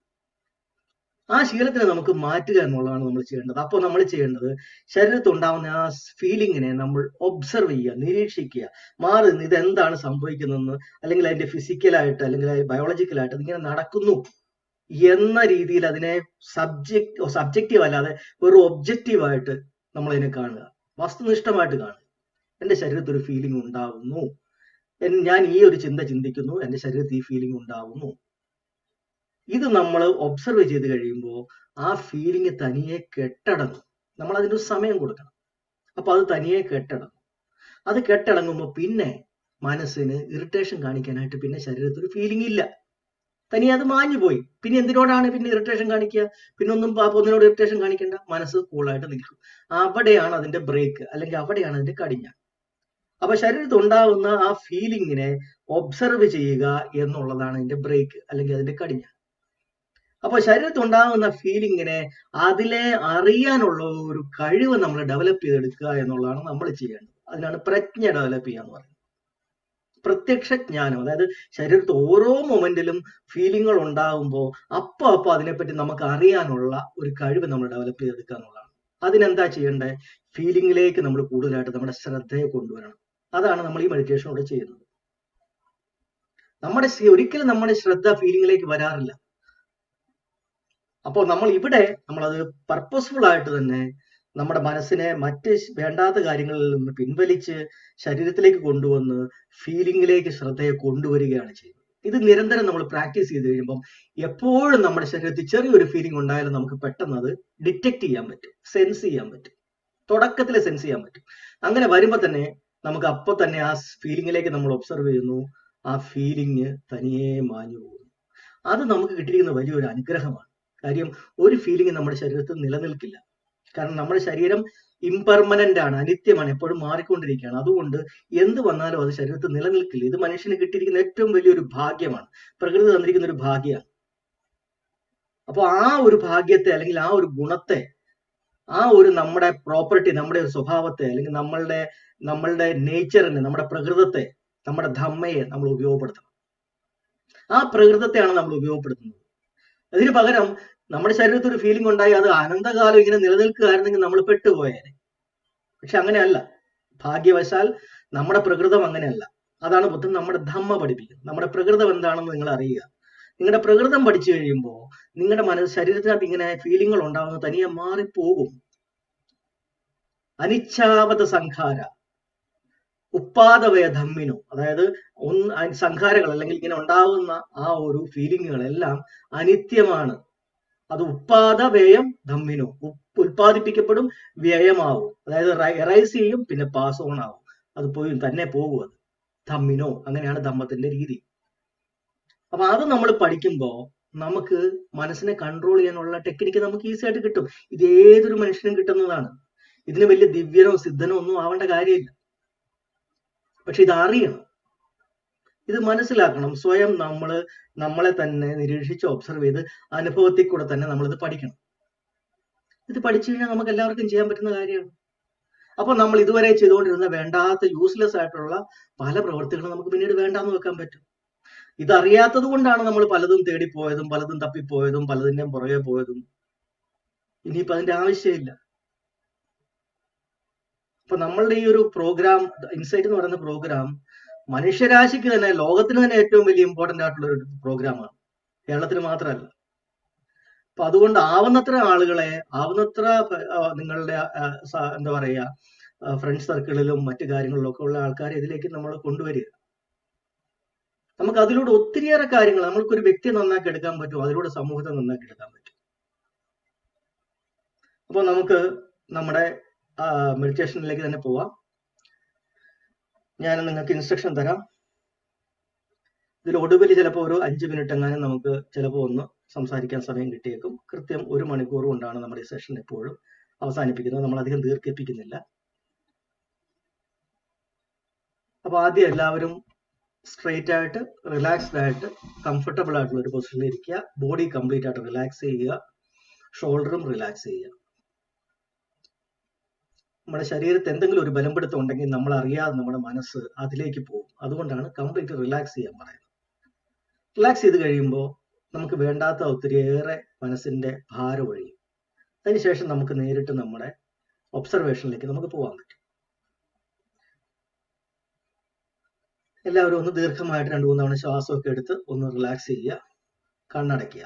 ആ ശീലത്തിനെ നമുക്ക് മാറ്റുക എന്നുള്ളതാണ് നമ്മൾ ചെയ്യേണ്ടത്. അപ്പോൾ നമ്മൾ ചെയ്യേണ്ടത് ശരീരത്തുണ്ടാവുന്ന ആ ഫീലിങ്ങിനെ നമ്മൾ ഒബ്സർവ് ചെയ്യുക, നിരീക്ഷിക്കുക, മാറി നിന്ന് ഇതെന്താണ് സംഭവിക്കുന്നതെന്ന്, അല്ലെങ്കിൽ അതിന്റെ ഫിസിക്കലായിട്ട് അല്ലെങ്കിൽ ബയോളജിക്കലായിട്ട് ഇതിങ്ങനെ നടക്കുന്നു എന്ന രീതിയിൽ അതിനെ സബ്ജക്റ്റീവ് അല്ലാതെ ഒരു ഒബ്ജക്റ്റീവായിട്ട് നമ്മൾ അതിനെ കാണുക, വസ്തുനിഷ്ഠമായിട്ട് കാണുക. എൻ്റെ ശരീരത്തിൽ ഒരു ഫീലിംഗ് ഉണ്ടാവുന്നു, ഞാൻ ഈ ഒരു ചിന്ത ചിന്തിക്കുന്നു, എൻ്റെ ശരീരത്തിൽ ഈ ഫീലിംഗ് ഉണ്ടാവുന്നു. ഇത് നമ്മൾ ഒബ്സർവ് ചെയ്ത് കഴിയുമ്പോൾ ആ ഫീലിംഗ് തനിയെ കെട്ടടങ്ങും. നമ്മൾ അതിനൊരു സമയം കൊടുക്കണം. അപ്പൊ അത് തനിയെ കെട്ടടങ്ങും. അത് കെട്ടടങ്ങുമ്പോൾ പിന്നെ മനസ്സിന് ഇറിറ്റേഷൻ കാണിക്കാനായിട്ട് പിന്നെ ശരീരത്തിൽ ഒരു ഫീലിംഗ് ഇല്ല. തനിയെ അത് മാഞ്ഞു പോയി. പിന്നെ എന്തിനോടാണ് പിന്നെ ഇറിറ്റേഷൻ കാണിക്കുക? പിന്നെ ഒന്നിനോട് ഇറിറ്റേഷൻ കാണിക്കേണ്ട, മനസ്സ് കൂളായിട്ട് നിൽക്കും. അവിടെയാണ് അതിന്റെ ബ്രേക്ക്, അല്ലെങ്കിൽ അവിടെയാണ് അതിന്റെ കടിഞ്ഞാൺ. അപ്പൊ ശരീരത്തിൽ ഉണ്ടാവുന്ന ആ ഫീലിങ്ങിനെ ഒബ്സർവ് ചെയ്യുക എന്നുള്ളതാണ് അതിന്റെ ബ്രേക്ക് അല്ലെങ്കിൽ അതിന്റെ കടിഞ്ഞാൺ. അപ്പൊ ശരീരത്തിൽ ഉണ്ടാകുന്ന ഫീലിങ്ങിനെ അതിലെ അറിയാനുള്ള ഒരു കഴിവ് നമ്മൾ ഡെവലപ്പ് ചെയ്തെടുക്കുക എന്നുള്ളതാണ് നമ്മൾ ചെയ്യേണ്ടത്. അതിനാണ് പ്രജ്ഞ ഡെവലപ്പ് ചെയ്യുക എന്ന് പറയുന്നത്. പ്രത്യക്ഷ ജ്ഞാനം, അതായത് ശരീരത്തിൽ ഓരോ മൊമെന്റിലും ഫീലിങ്ങുകൾ ഉണ്ടാകുമ്പോൾ അപ്പൊ അതിനെപ്പറ്റി നമുക്ക് അറിയാനുള്ള ഒരു കഴിവ് നമ്മൾ ഡെവലപ്പ് ചെയ്തെടുക്കുക എന്നുള്ളതാണ്. അതിനെന്താ ചെയ്യേണ്ടത്? ഫീലിംഗിലേക്ക് നമ്മൾ കൂടുതലായിട്ട് നമ്മുടെ ശ്രദ്ധയെ കൊണ്ടുവരണം. അതാണ് നമ്മൾ ഈ മെഡിറ്റേഷനോടെ ചെയ്യുന്നത്. ഒരിക്കലും നമ്മുടെ ശ്രദ്ധ ഫീലിംഗിലേക്ക് വരാറില്ല. അപ്പോൾ നമ്മളത് പർപ്പസ്ഫുൾ ആയിട്ട് തന്നെ നമ്മുടെ മനസ്സിനെ മറ്റ് വേണ്ടാത്ത കാര്യങ്ങളിൽ നിന്ന് പിൻവലിച്ച് ശരീരത്തിലേക്ക് കൊണ്ടുവന്ന് ഫീലിംഗിലേക്ക് ശ്രദ്ധയെ കൊണ്ടുവരികയാണ് ചെയ്യുന്നത്. ഇത് നിരന്തരം നമ്മൾ പ്രാക്ടീസ് ചെയ്ത് കഴിയുമ്പം എപ്പോഴും നമ്മുടെ ശരീരത്തിൽ ചെറിയൊരു ഫീലിംഗ് ഉണ്ടായാലും നമുക്ക് പെട്ടെന്ന് അത് ഡിറ്റക്ട് ചെയ്യാൻ പറ്റും, സെൻസ് ചെയ്യാൻ പറ്റും. തുടക്കത്തിൽ സെൻസ് ചെയ്യാൻ പറ്റും. അങ്ങനെ വരുമ്പോൾ തന്നെ നമുക്ക് അപ്പോൾ തന്നെ ആ ഫീലിംഗിലേക്ക് നമ്മൾ ഒബ്സർവ് ചെയ്യുന്നു. ആ ഫീലിംഗ് തനിയെ മാഞ്ഞു പോകുന്നു. അത് നമുക്ക് കിട്ടിയിരിക്കുന്ന വലിയൊരു അനുഗ്രഹമാണ്. കാര്യം ഒരു ഫീലിംഗ് നമ്മുടെ ശരീരത്തിൽ നിലനിൽക്കില്ല. കാരണം നമ്മുടെ ശരീരം ഇംപെർമനന്റ് ആണ്, അനിത്യമാണ്, എപ്പോഴും മാറിക്കൊണ്ടിരിക്കുകയാണ്. അതുകൊണ്ട് എന്ത് വന്നാലും അത് ശരീരത്തിൽ നിലനിൽക്കില്ല. ഇത് മനുഷ്യന് കിട്ടിയിരിക്കുന്ന ഏറ്റവും വലിയൊരു ഭാഗ്യമാണ്, പ്രകൃതി തന്നിരിക്കുന്ന ഒരു ഭാഗ്യമാണ്. അപ്പോൾ ആ ഒരു ഭാഗ്യത്തെ അല്ലെങ്കിൽ ആ ഒരു ഗുണത്തെ, ആ ഒരു നമ്മുടെ പ്രോപ്പർട്ടി, നമ്മുടെ ഒരു സ്വഭാവത്തെ അല്ലെങ്കിൽ നമ്മളുടെ നേച്ചറിനെ, നമ്മുടെ പ്രകൃതത്തെ, നമ്മുടെ ധമ്മയെ നമ്മൾ ഉപയോഗപ്പെടുത്തണം. ആ പ്രകൃതത്തെയാണ് നമ്മൾ ഉപയോഗപ്പെടുത്തുന്നത്. അതിന് പകരം നമ്മുടെ ശരീരത്തിൽ ഒരു ഫീലിംഗ് ഉണ്ടായി അത് അനന്തകാലം ഇങ്ങനെ നിലനിൽക്കുകയായിരുന്നെങ്കിൽ നമ്മൾ പെട്ടുപോയേനെ. പക്ഷെ അങ്ങനെയല്ല. ഭാഗ്യവശാൽ നമ്മുടെ പ്രകൃതം അങ്ങനെയല്ല. അതാണ് ബുദ്ധൻ നമ്മുടെ ധമ്മ പഠിപ്പിക്കുന്നത്. നമ്മുടെ പ്രകൃതം എന്താണെന്ന് നിങ്ങൾ അറിയുക. നിങ്ങളുടെ പ്രകൃതം പഠിച്ചു കഴിയുമ്പോൾ നിങ്ങളുടെ ശരീരത്തിനകത്ത് ഇങ്ങനെ ഫീലിംഗുകൾ ഉണ്ടാകുന്നത് തനിയെ മാറിപ്പോകും. അനിച്ഛാവത സംഖാര ഉപ്പാദവയ ധമ്മിനു, അതായത് സംഖാരങ്ങൾ അല്ലെങ്കിൽ ഇങ്ങനെ ഉണ്ടാകുന്ന ആ ഒരു ഫീലിങ്ങുകളെല്ലാം അനിത്യമാണ്. അത് ഉപ്പാദ വ്യയം ധമ്മിനു, ഉൽപ്പാദിപ്പിക്കപ്പെടും, വ്യയമാവും. അതായത് റൈസ് ചെയ്യും, പിന്നെ പാസ് ഓൺ ആവും, അത് പോയി തന്നെ പോകും. അത് ധമ്മിനോ, അങ്ങനെയാണ് ധമ്മത്തിന്റെ രീതി. അപ്പൊ അത് നമ്മൾ പഠിക്കുമ്പോൾ നമുക്ക് മനസ്സിനെ കൺട്രോൾ ചെയ്യാനുള്ള ടെക്നിക്ക് നമുക്ക് ഈസി ആയിട്ട് കിട്ടും. ഇത് ഏതൊരു മനുഷ്യനും കിട്ടുന്നതാണ്. ഇതിന് വലിയ ദിവ്യനോ സിദ്ധനോ ഒന്നും ആവേണ്ട കാര്യമില്ല. പക്ഷെ ഇത് അറിയണം, ഇത് മനസ്സിലാക്കണം. സ്വയം നമ്മളെ തന്നെ നിരീക്ഷിച്ച് ഒബ്സർവ് ചെയ്ത് അനുഭവത്തിൽ കൂടെ തന്നെ നമ്മളിത് പഠിക്കണം. ഇത് പഠിച്ചു കഴിഞ്ഞാൽ നമുക്ക് എല്ലാവർക്കും ചെയ്യാൻ പറ്റുന്ന കാര്യമാണ്. അപ്പൊ നമ്മൾ ഇതുവരെ ചെയ്തുകൊണ്ടിരുന്ന വേണ്ടാത്ത യൂസ്ലെസ് ആയിട്ടുള്ള പല പ്രവൃത്തികളും നമുക്ക് പിന്നീട് വേണ്ടാന്ന് വെക്കാൻ പറ്റും. ഇതറിയാത്തത് കൊണ്ടാണ് നമ്മൾ പലതും തേടിപ്പോയതും പലതും തപ്പിപ്പോയതും പലതിന്റെയും പുറകെ പോയതും. ഇനിയിപ്പോ അതിന്റെ ആവശ്യമില്ല. അപ്പൊ നമ്മളുടെ ഈ ഒരു പ്രോഗ്രാം, ഇൻസൈറ്റ് എന്ന് പറയുന്ന പ്രോഗ്രാം മനുഷ്യരാശിക്ക് തന്നെ, ലോകത്തിന് തന്നെ ഏറ്റവും വലിയ ഇമ്പോർട്ടന്റ് ആയിട്ടുള്ള ഒരു പ്രോഗ്രാമാണ്. കേരളത്തിന് മാത്രമല്ല. അപ്പൊ അതുകൊണ്ട് ആവുന്നത്ര ആളുകളെ, ആവുന്നത്ര നിങ്ങളുടെ എന്താ പറയുക, ഫ്രണ്ട് സർക്കിളിലും മറ്റു കാര്യങ്ങളിലും ഒക്കെ ഉള്ള ആൾക്കാരെ ഇതിലേക്ക് നമ്മൾ കൊണ്ടുവരിക. നമുക്ക് അതിലൂടെ ഒത്തിരിയേറെ കാര്യങ്ങൾ, നമ്മൾക്കൊരു വ്യക്തിയെ നന്നാക്കി എടുക്കാൻ പറ്റും, അതിലൂടെ സമൂഹത്തെ നന്നാക്കി എടുക്കാൻ പറ്റും. അപ്പോൾ നമുക്ക് നമ്മുടെ മെഡിറ്റേഷനിലേക്ക് തന്നെ പോവാം. ഞാൻ നിങ്ങൾക്ക് ഇൻസ്ട്രക്ഷൻ തരാം. ഇതിൽ ഒടുവിൽ ചിലപ്പോൾ ഒരു 5 മിനിറ്റ് എങ്ങാനും നമുക്ക് ചിലപ്പോൾ ഒന്ന് സംസാരിക്കാൻ സമയം കിട്ടിയേക്കും. കൃത്യം 1 മണിക്കൂർ കൊണ്ടാണ് നമ്മുടെ ഈ സെഷൻ എപ്പോഴും അവസാനിപ്പിക്കുന്നത്. നമ്മൾ അധികം ദീർഘിപ്പിക്കുന്നില്ല. അപ്പൊ ആദ്യം എല്ലാവരും സ്ട്രെയിറ്റ് ആയിട്ട്, റിലാക്സ്ഡ് ആയിട്ട്, കംഫർട്ടബിൾ ആയിട്ടുള്ള ഒരു പൊസിഷനിൽ ഇരിക്കുക. ബോഡി കംപ്ലീറ്റ് ആയിട്ട് റിലാക്സ് ചെയ്യുക. ഷോൾഡറും റിലാക്സ് ചെയ്യുക. നമ്മുടെ ശരീരത്തിൽ എന്തെങ്കിലും ഒരു ബലംപിടുത്തം ഉണ്ടെങ്കിൽ നമ്മൾ അറിയാതെ നമ്മുടെ മനസ്സ് അതിലേക്ക് പോകും. അതുകൊണ്ടാണ് കംപ്ലീറ്റ് റിലാക്സ് ചെയ്യാൻ പറയുന്നത്. റിലാക്സ് ചെയ്ത് കഴിയുമ്പോൾ നമുക്ക് വേണ്ടാത്ത ഒത്തിരിയേറെ മനസ്സിന്റെ ഭാരം ഒഴിയും. അതിനുശേഷം നമുക്ക് നേരിട്ട് നമ്മുടെ ഒബ്സർവേഷനിലേക്ക് നമുക്ക് പോകാൻ പറ്റും. എല്ലാവരും ഒന്ന് ദീർഘമായിട്ട് 2-3 തവണ ശ്വാസമൊക്കെ എടുത്ത് ഒന്ന് റിലാക്സ് ചെയ്യുക. കണ്ണടയ്ക്കുക.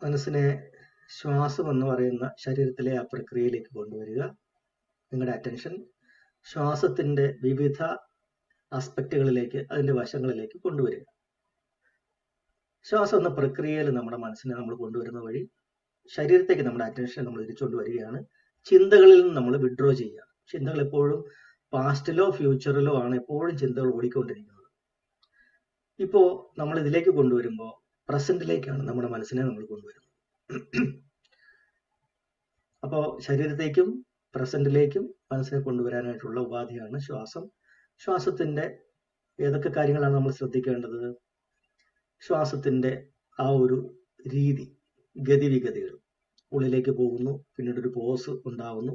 മനസ്സിനെ ശ്വാസം എന്ന് പറയുന്ന ശരീരത്തിലെ ആ പ്രക്രിയയിലേക്ക് കൊണ്ടുവരിക. നിങ്ങളുടെ അറ്റൻഷൻ ശ്വാസത്തിന്റെ വിവിധ ആസ്പെക്റ്റുകളിലേക്ക്, അതിന്റെ വശങ്ങളിലേക്ക് കൊണ്ടുവരിക. ശ്വാസം എന്ന പ്രക്രിയയിൽ നമ്മുടെ മനസ്സിനെ നമ്മൾ കൊണ്ടുവരുന്ന വഴി ശരീരത്തേക്ക് നമ്മുടെ അറ്റൻഷൻ നമ്മൾ തിരിച്ചുകൊണ്ട് വരികയാണ്. ചിന്തകളിൽ നിന്ന് നമ്മൾ വിഡ്രോ ചെയ്യുക. ചിന്തകൾ എപ്പോഴും പാസ്റ്റിലോ ഫ്യൂച്ചറിലോ ആണ് എപ്പോഴും ചിന്തകൾ ഓടിക്കൊണ്ടിരിക്കുന്നത്. ഇപ്പോ നമ്മൾ ഇതിലേക്ക് കൊണ്ടുവരുമ്പോൾ പ്രസന്റിലേക്കാണ് നമ്മുടെ മനസ്സിനെ നമ്മൾ കൊണ്ടുവരുന്നത്. അപ്പോൾ ശരീരത്തേക്കും പ്രസന്റിലേക്കും മനസ്സിനെ കൊണ്ടുവരാനായിട്ടുള്ള ഉപാധിയാണ് ശ്വാസം. ശ്വാസത്തിന്റെ ഏതൊക്കെ കാര്യങ്ങളാണ് നമ്മൾ ശ്രദ്ധിക്കേണ്ടത്? ശ്വാസത്തിന്റെ ആ ഒരു രീതി, ഗതിവിഗതികൾ. ഉള്ളിലേക്ക് പോകുന്നു, പിന്നീട് ഒരു പോസ് ഉണ്ടാവുന്നു,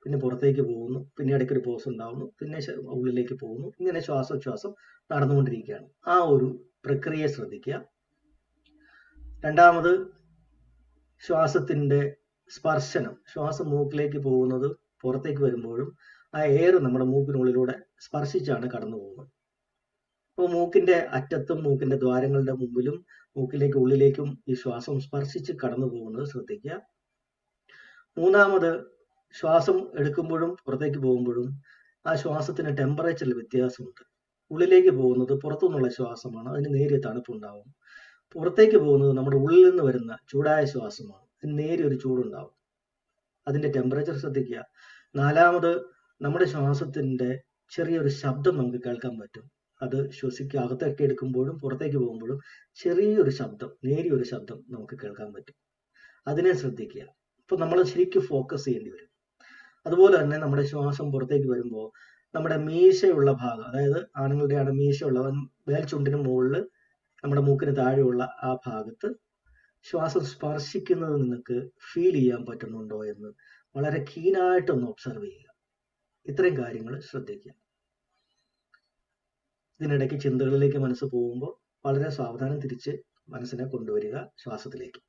പിന്നെ പുറത്തേക്ക് പോകുന്നു, പിന്നെ ഇടയ്ക്കൊരു പോസ് ഉണ്ടാവുന്നു, പിന്നെ ഉള്ളിലേക്ക് പോകുന്നു. ഇങ്ങനെ ശ്വാസോച്ഛ്വാസം നടന്നുകൊണ്ടിരിക്കുകയാണ്. ആ ഒരു പ്രക്രിയയെ ശ്രദ്ധിക്കുക. രണ്ടാമത്, ശ്വാസത്തിന്റെ സ്പർശനം. ശ്വാസം മൂക്കിലേക്ക് പോകുന്നത് പുറത്തേക്ക് വരുമ്പോഴും ആ എയർ നമ്മുടെ മൂക്കിനുള്ളിലൂടെ സ്പർശിച്ചാണ് കടന്നു പോകുന്നത്. അപ്പോൾ മൂക്കിന്റെ അറ്റത്തും മൂക്കിന്റെ ദ്വാരങ്ങളുടെ മുമ്പിലും മൂക്കിലേക്ക് ഉള്ളിലേക്കും ഈ ശ്വാസം സ്പർശിച്ച് കടന്നു പോകുന്നത് ശ്രദ്ധിക്കുക. മൂന്നാമത്, ശ്വാസം എടുക്കുമ്പോഴും പുറത്തേക്ക് പോകുമ്പോഴും ആ ശ്വാസത്തിന് ടെമ്പറേച്ചറിൽ വ്യത്യാസമുണ്ട്. ഉള്ളിലേക്ക് പോകുന്നത് പുറത്തുനിന്നുള്ള ശ്വാസമാണ്, അതിന് നേരിയ തണുപ്പുണ്ടാവും. പുറത്തേക്ക് പോകുന്നത് നമ്മുടെ ഉള്ളിൽ നിന്ന് വരുന്ന ചൂടായ ശ്വാസമാണ്, അതിന് നേരിയൊരു ചൂടുണ്ടാവും. അതിന്റെ ടെമ്പറേച്ചർ ശ്രദ്ധിക്കുക. നാലാമത്, നമ്മുടെ ശ്വാസത്തിന്റെ ചെറിയൊരു ശബ്ദം നമുക്ക് കേൾക്കാൻ പറ്റും. അത് ശ്വസിക്കുക, അകത്തേക്ക് എടുക്കുമ്പോഴും പുറത്തേക്ക് പോകുമ്പോഴും ചെറിയൊരു ശബ്ദം, നേരിയൊരു ശബ്ദം നമുക്ക് കേൾക്കാൻ പറ്റും. അതിനെ ശ്രദ്ധിക്കുക. അപ്പൊ നമ്മൾ ശരിക്കും ഫോക്കസ് ചെയ്യേണ്ടി വരും. അതുപോലെ തന്നെ നമ്മുടെ ശ്വാസം പുറത്തേക്ക് വരുമ്പോൾ നമ്മുടെ മീശയുള്ള ഭാഗം, അതായത് ആണുങ്ങളുടെയാണ് മീശയുള്ള മേൽചുണ്ടിന് മുകളിൽ നമ്മുടെ മൂക്കിന് താഴെയുള്ള ആ ഭാഗത്ത് ശ്വാസം സ്പർശിക്കുന്നത് നിങ്ങൾക്ക് ഫീൽ ചെയ്യാൻ പറ്റുന്നുണ്ടോ എന്ന് വളരെ കീനായിട്ടൊന്ന് ഒബ്സർവ് ചെയ്യുക. ഇത്രയും കാര്യങ്ങൾ ശ്രദ്ധിക്കുക. ഇതിനിടയ്ക്ക് ചിന്തകളിലേക്ക് മനസ്സ് പോകുമ്പോൾ വളരെ സാവധാനം തിരിച്ച് മനസ്സിനെ കൊണ്ടുവരിക ശ്വാസത്തിലേക്ക്.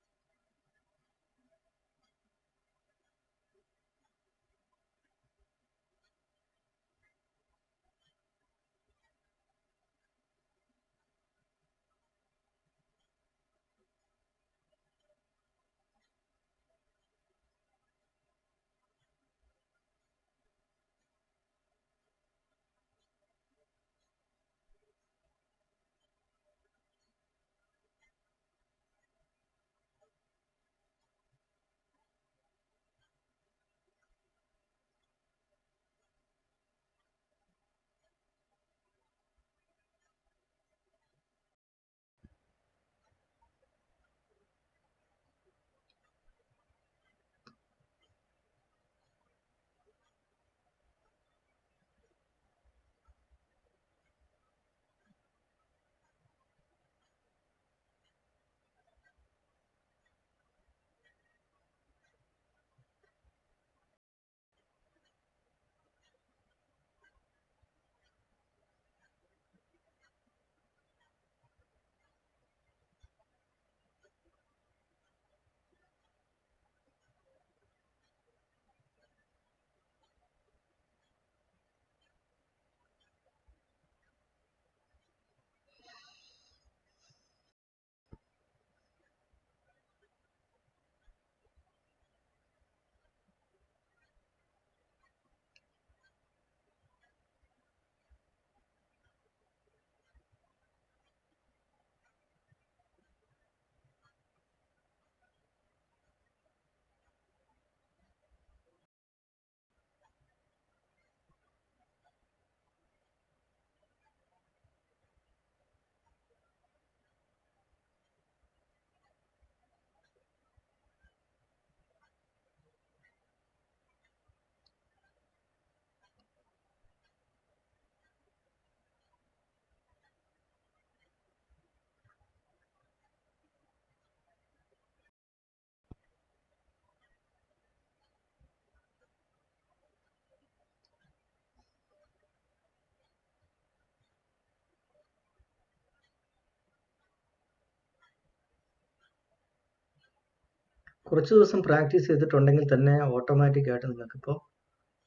കുറച്ച് ദിവസം പ്രാക്ടീസ് ചെയ്തിട്ടുണ്ടെങ്കിൽ തന്നെ ഓട്ടോമാറ്റിക് ആയിട്ട് നിങ്ങൾക്കിപ്പോൾ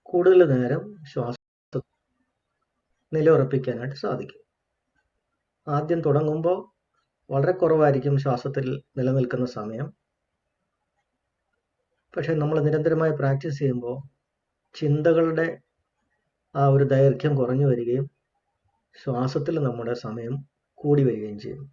കൂടുതൽ നേരം ശ്വാസം നിലയുറപ്പിക്കാനായിട്ട് സാധിക്കും. ആദ്യം തുടങ്ങുമ്പോൾ വളരെ കുറവായിരിക്കും ശ്വാസത്തിൽ നിലനിൽക്കുന്ന സമയം. പക്ഷെ നമ്മൾ നിരന്തരമായി പ്രാക്ടീസ് ചെയ്യുമ്പോൾ ചിന്തകളുടെ ആ ഒരു ദൈർഘ്യം കുറഞ്ഞു വരികയും ശ്വാസത്തിൽ നമ്മുടെ സമയം കൂടി വരികയും ചെയ്യും.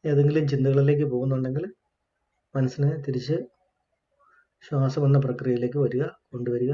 ഏതെങ്കിലും ചിന്തകളിലേക്ക് പോകുന്നുണ്ടെങ്കിൽ മനസ്സിനെ തിരിച്ച് ശ്വാസം എന്ന പ്രക്രിയയിലേക്ക് കൊണ്ടുവരിക.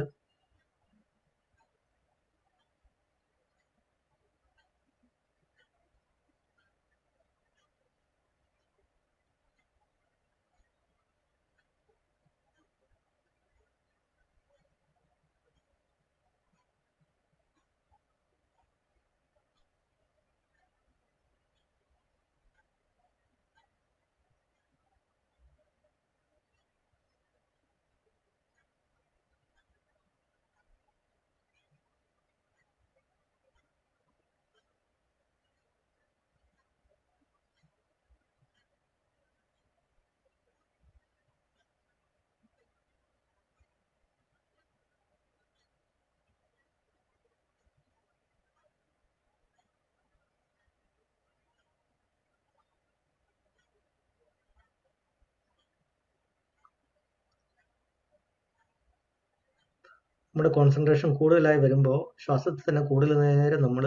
നമ്മുടെ കോൺസെൻട്രേഷൻ കൂടുതലായി വരുമ്പോൾ ശ്വാസത്തിൽ തന്നെ കൂടുതൽ നേരം നമ്മൾ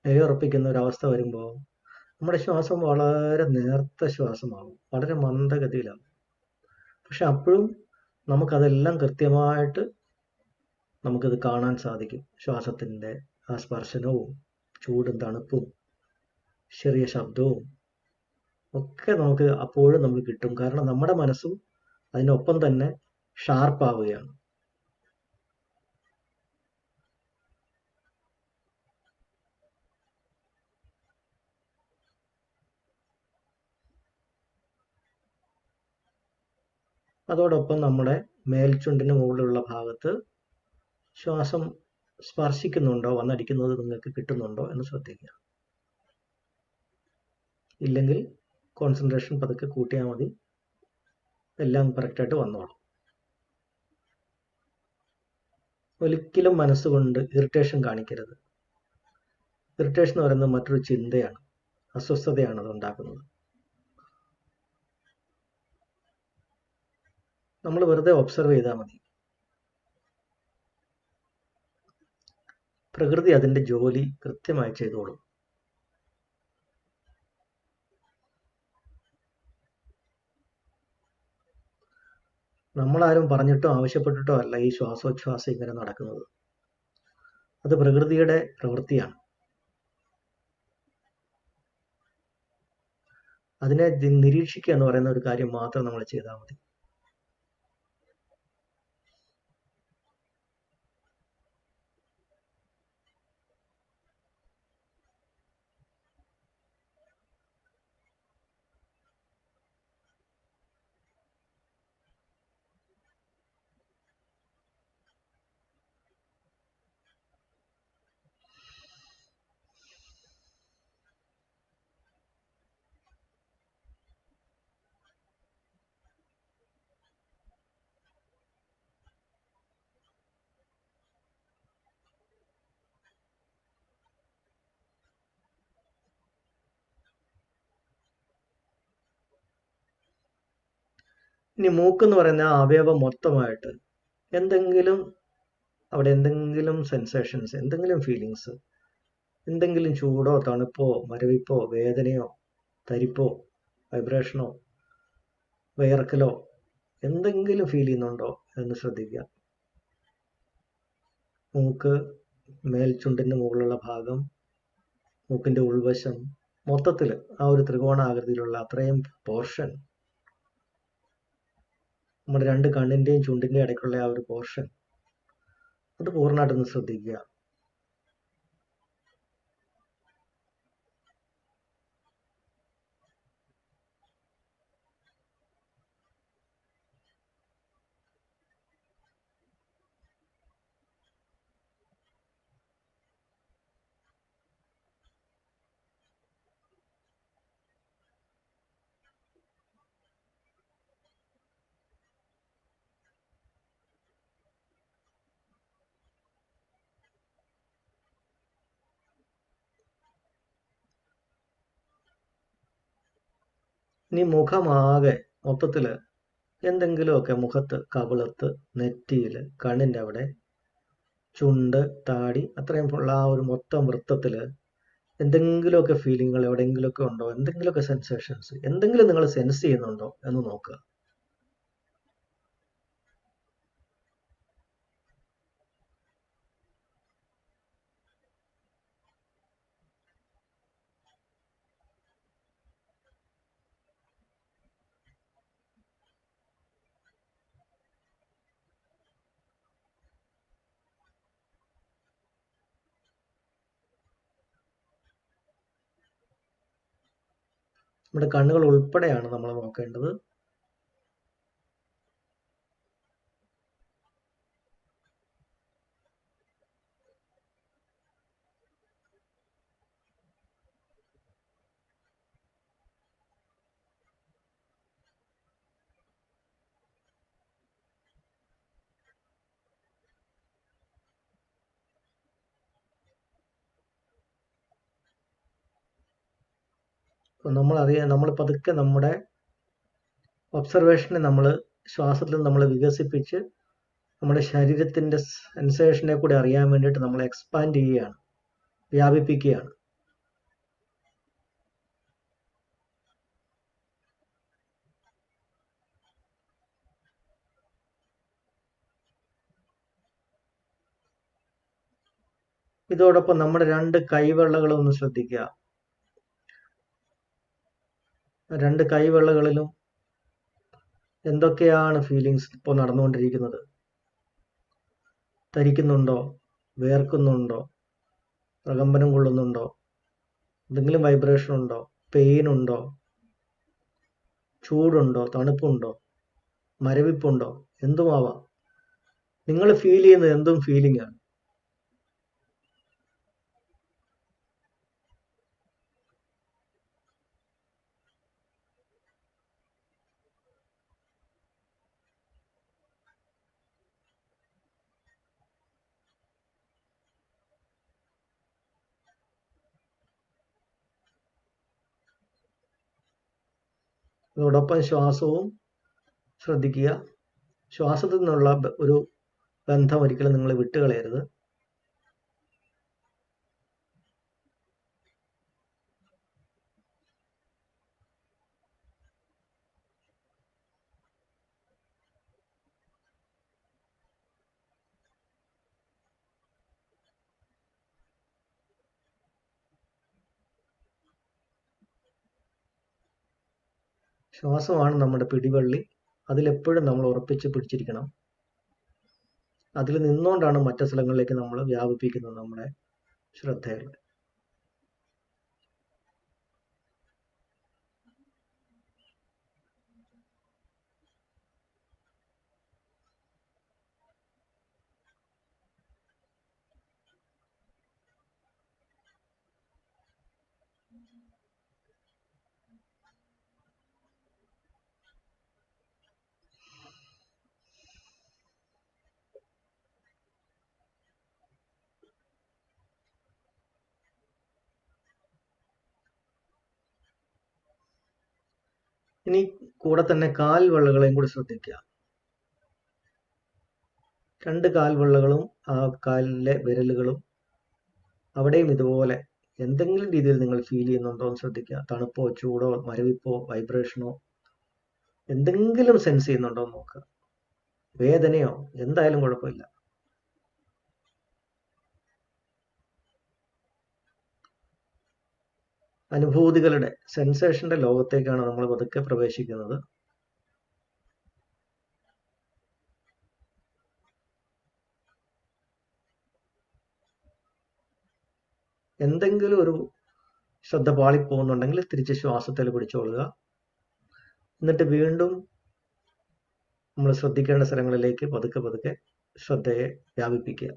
നിലയുറപ്പിക്കുന്ന ഒരു അവസ്ഥ വരുമ്പോൾ നമ്മുടെ ശ്വാസം വളരെ നേർത്ത ശ്വാസമാകും, വളരെ മന്ദഗതിയിലാകും. പക്ഷെ അപ്പോഴും നമുക്കതെല്ലാം കൃത്യമായിട്ട് നമുക്കത് കാണാൻ സാധിക്കും. ശ്വാസത്തിൻ്റെ ആ സ്പർശനവും ചൂടും തണുപ്പും ചെറിയ ശബ്ദവും ഒക്കെ നമുക്ക് അപ്പോഴും നമുക്ക് കിട്ടും. കാരണം നമ്മുടെ മനസ്സും അതിനൊപ്പം തന്നെ ഷാർപ്പാവുകയാണ്. അതോടൊപ്പം നമ്മുടെ മേൽചുണ്ടിന് മുകളിലുള്ള ഭാഗത്ത് ശ്വാസം സ്പർശിക്കുന്നുണ്ടോ, വന്നടിക്കുന്നത് നിങ്ങൾക്ക് കിട്ടുന്നുണ്ടോ എന്ന് ശ്രദ്ധിക്കുക. ഇല്ലെങ്കിൽ കോൺസെൻട്രേഷൻ പതുക്കെ കൂട്ടിയാൽ മതി, എല്ലാം കറക്റ്റായിട്ട് വന്നോളും. ഒരിക്കലും മനസ്സുകൊണ്ട് ഇറിറ്റേഷൻ കാണിക്കരുത്. ഇറിറ്റേഷൻ എന്ന് പറയുന്നത് മറ്റൊരു ചിന്തയാണ്, അസ്വസ്ഥതയാണ് അത് ഉണ്ടാക്കുന്നത്. നമ്മൾ വെറുതെ ഒബ്സർവ് ചെയ്താൽ മതി. പ്രകൃതി അതിൻ്റെ ജോലി കൃത്യമായി ചെയ്തോളും. നമ്മളാരും പറഞ്ഞിട്ടോ ആവശ്യപ്പെട്ടിട്ടോ അല്ല ഈ ശ്വാസോച്ഛ്വാസം ഇങ്ങനെ നടക്കുന്നത്. അത് പ്രകൃതിയുടെ പ്രവൃത്തിയാണ്. അതിനെ നിരീക്ഷിക്കുക എന്ന് പറയുന്ന ഒരു കാര്യം മാത്രം നമ്മൾ ചെയ്താൽ മതി. ഇനി മൂക്കെന്ന് പറയുന്ന ആ അവയവം മൊത്തമായിട്ട് അവിടെ എന്തെങ്കിലും സെൻസേഷൻസ്, എന്തെങ്കിലും ഫീലിങ്സ്, എന്തെങ്കിലും ചൂടോ തണുപ്പോ മരവിപ്പോ വേദനയോ തരിപ്പോ വൈബ്രേഷനോ വിയർക്കലോ എന്തെങ്കിലും ഫീൽ ചെയ്യുന്നുണ്ടോ എന്ന് ശ്രദ്ധിക്കുക. മൂക്ക്, മേൽചുണ്ടിന് മുകളിലുള്ള ഭാഗം, മൂക്കിന്റെ ഉൾവശം, മൊത്തത്തിൽ ആ ഒരു ത്രികോണാകൃതിയിലുള്ള അത്രയും പോർഷൻ, നമ്മുടെ രണ്ട് കണ്ണിന്റെയും ചുണ്ടിന്റെയും ഇടയ്ക്കുള്ള ആ ഒരു പോർഷൻ, അത് പൂർണ്ണമായിട്ടൊന്ന് ശ്രദ്ധിക്കുക. ഇനി മുഖമാകെ മൊത്തത്തില് എന്തെങ്കിലുമൊക്കെ മുഖത്ത്, കവിളത്ത്, നെറ്റിയില്, കണ്ണിന്റെ അവിടെ, ചുണ്ട്, താടി, അത്രയും ഉള്ള ആ ഒരു മൊത്തം വൃത്തത്തില് എന്തെങ്കിലുമൊക്കെ ഫീലിങ്ങുകൾ എവിടെയെങ്കിലുമൊക്കെ ഉണ്ടോ, എന്തെങ്കിലുമൊക്കെ സെൻസേഷൻസ്, എന്തെങ്കിലും നിങ്ങൾ സെൻസ് ചെയ്യുന്നുണ്ടോ എന്ന് നോക്കുക. നമ്മുടെ കണ്ണുകൾ ഉൾപ്പെടെയാണ് നമ്മൾ നോക്കേണ്ടത്. നമ്മൾ പതുക്കെ നമ്മുടെ ഒബ്സർവേഷനെ നമ്മൾ ശ്വാസത്തിൽ നമ്മൾ വികസിപ്പിച്ച് നമ്മുടെ ശരീരത്തിന്റെ സെൻസേഷനെ കൂടി അറിയാൻ വേണ്ടിയിട്ട് നമ്മൾ എക്സ്പാൻഡ് ചെയ്യുകയാണ്, വ്യാപിപ്പിക്കുകയാണ്. ഇതോടൊപ്പം നമ്മുടെ 2 കൈവെള്ളകളും ഒന്ന് ശ്രദ്ധിക്കുക. 2 കൈവെള്ളകളിലും എന്തൊക്കെയാണ് ഫീലിങ്സ് ഇപ്പോൾ നടന്നുകൊണ്ടിരിക്കുന്നത്? തരിക്കുന്നുണ്ടോ? വേർക്കുന്നുണ്ടോ? പ്രകമ്പനം കൊള്ളുന്നുണ്ടോ? എന്തെങ്കിലും വൈബ്രേഷൻ ഉണ്ടോ? പെയിൻ ഉണ്ടോ? ചൂടുണ്ടോ? തണുപ്പുണ്ടോ? മരവിപ്പുണ്ടോ? എന്തുമാവാം. നിങ്ങൾ ഫീൽ ചെയ്യുന്നത് എന്തും ഫീലിംഗ് ആണ്. അതോടൊപ്പം ശ്വാസവും ശ്രദ്ധിക്കുക. ശ്വാസത്തിൽ നിന്നുള്ള ഒരു ബന്ധം ഒരിക്കലും നിങ്ങൾ വിട്ടുകളയരുത്. ശ്വാസമാണ് നമ്മുടെ പിടിവള്ളി. അതിലെപ്പോഴും നമ്മൾ ഉറപ്പിച്ച് പിടിച്ചിരിക്കണം. അതിൽ നിന്നുകൊണ്ടാണ് മറ്റു സ്ഥലങ്ങളിലേക്ക് നമ്മൾ വ്യാപിപ്പിക്കുന്നത് നമ്മുടെ ശ്രദ്ധയിൽ. ഇനി കൂടെ തന്നെ കാൽവെള്ളകളെയും കൂടി ശ്രദ്ധിക്കുക. 2 കാൽവെള്ളകളും ആ കാലിലെ വിരലുകളും അവിടെയും ഇതുപോലെ എന്തെങ്കിലും രീതിയിൽ നിങ്ങൾ ഫീൽ ചെയ്യുന്നുണ്ടോ എന്ന് ശ്രദ്ധിക്കുക. തണുപ്പോ, ചൂടോ, മരവിപ്പോ, വൈബ്രേഷനോ എന്തെങ്കിലും സെൻസ് ചെയ്യുന്നുണ്ടോ എന്ന് നോക്കുക. വേദനയോ എന്തായാലും കുഴപ്പമില്ല. അനുഭൂതികളുടെ സെൻസേഷന്റെ ലോകത്തേക്കാണ് നമ്മൾ പതുക്കെ പ്രവേശിക്കുന്നത്. എന്തെങ്കിലും ഒരു ശ്രദ്ധ പാളിപ്പോകുന്നുണ്ടെങ്കിൽ തിരിച്ച് ശ്വാസത്തിൽ പിടിച്ചോളുക. എന്നിട്ട് വീണ്ടും നമ്മൾ ശ്രദ്ധിക്കേണ്ട സ്ഥലങ്ങളിലേക്ക് പതുക്കെ പതുക്കെ ശ്രദ്ധയെ വ്യാപിപ്പിക്കുക.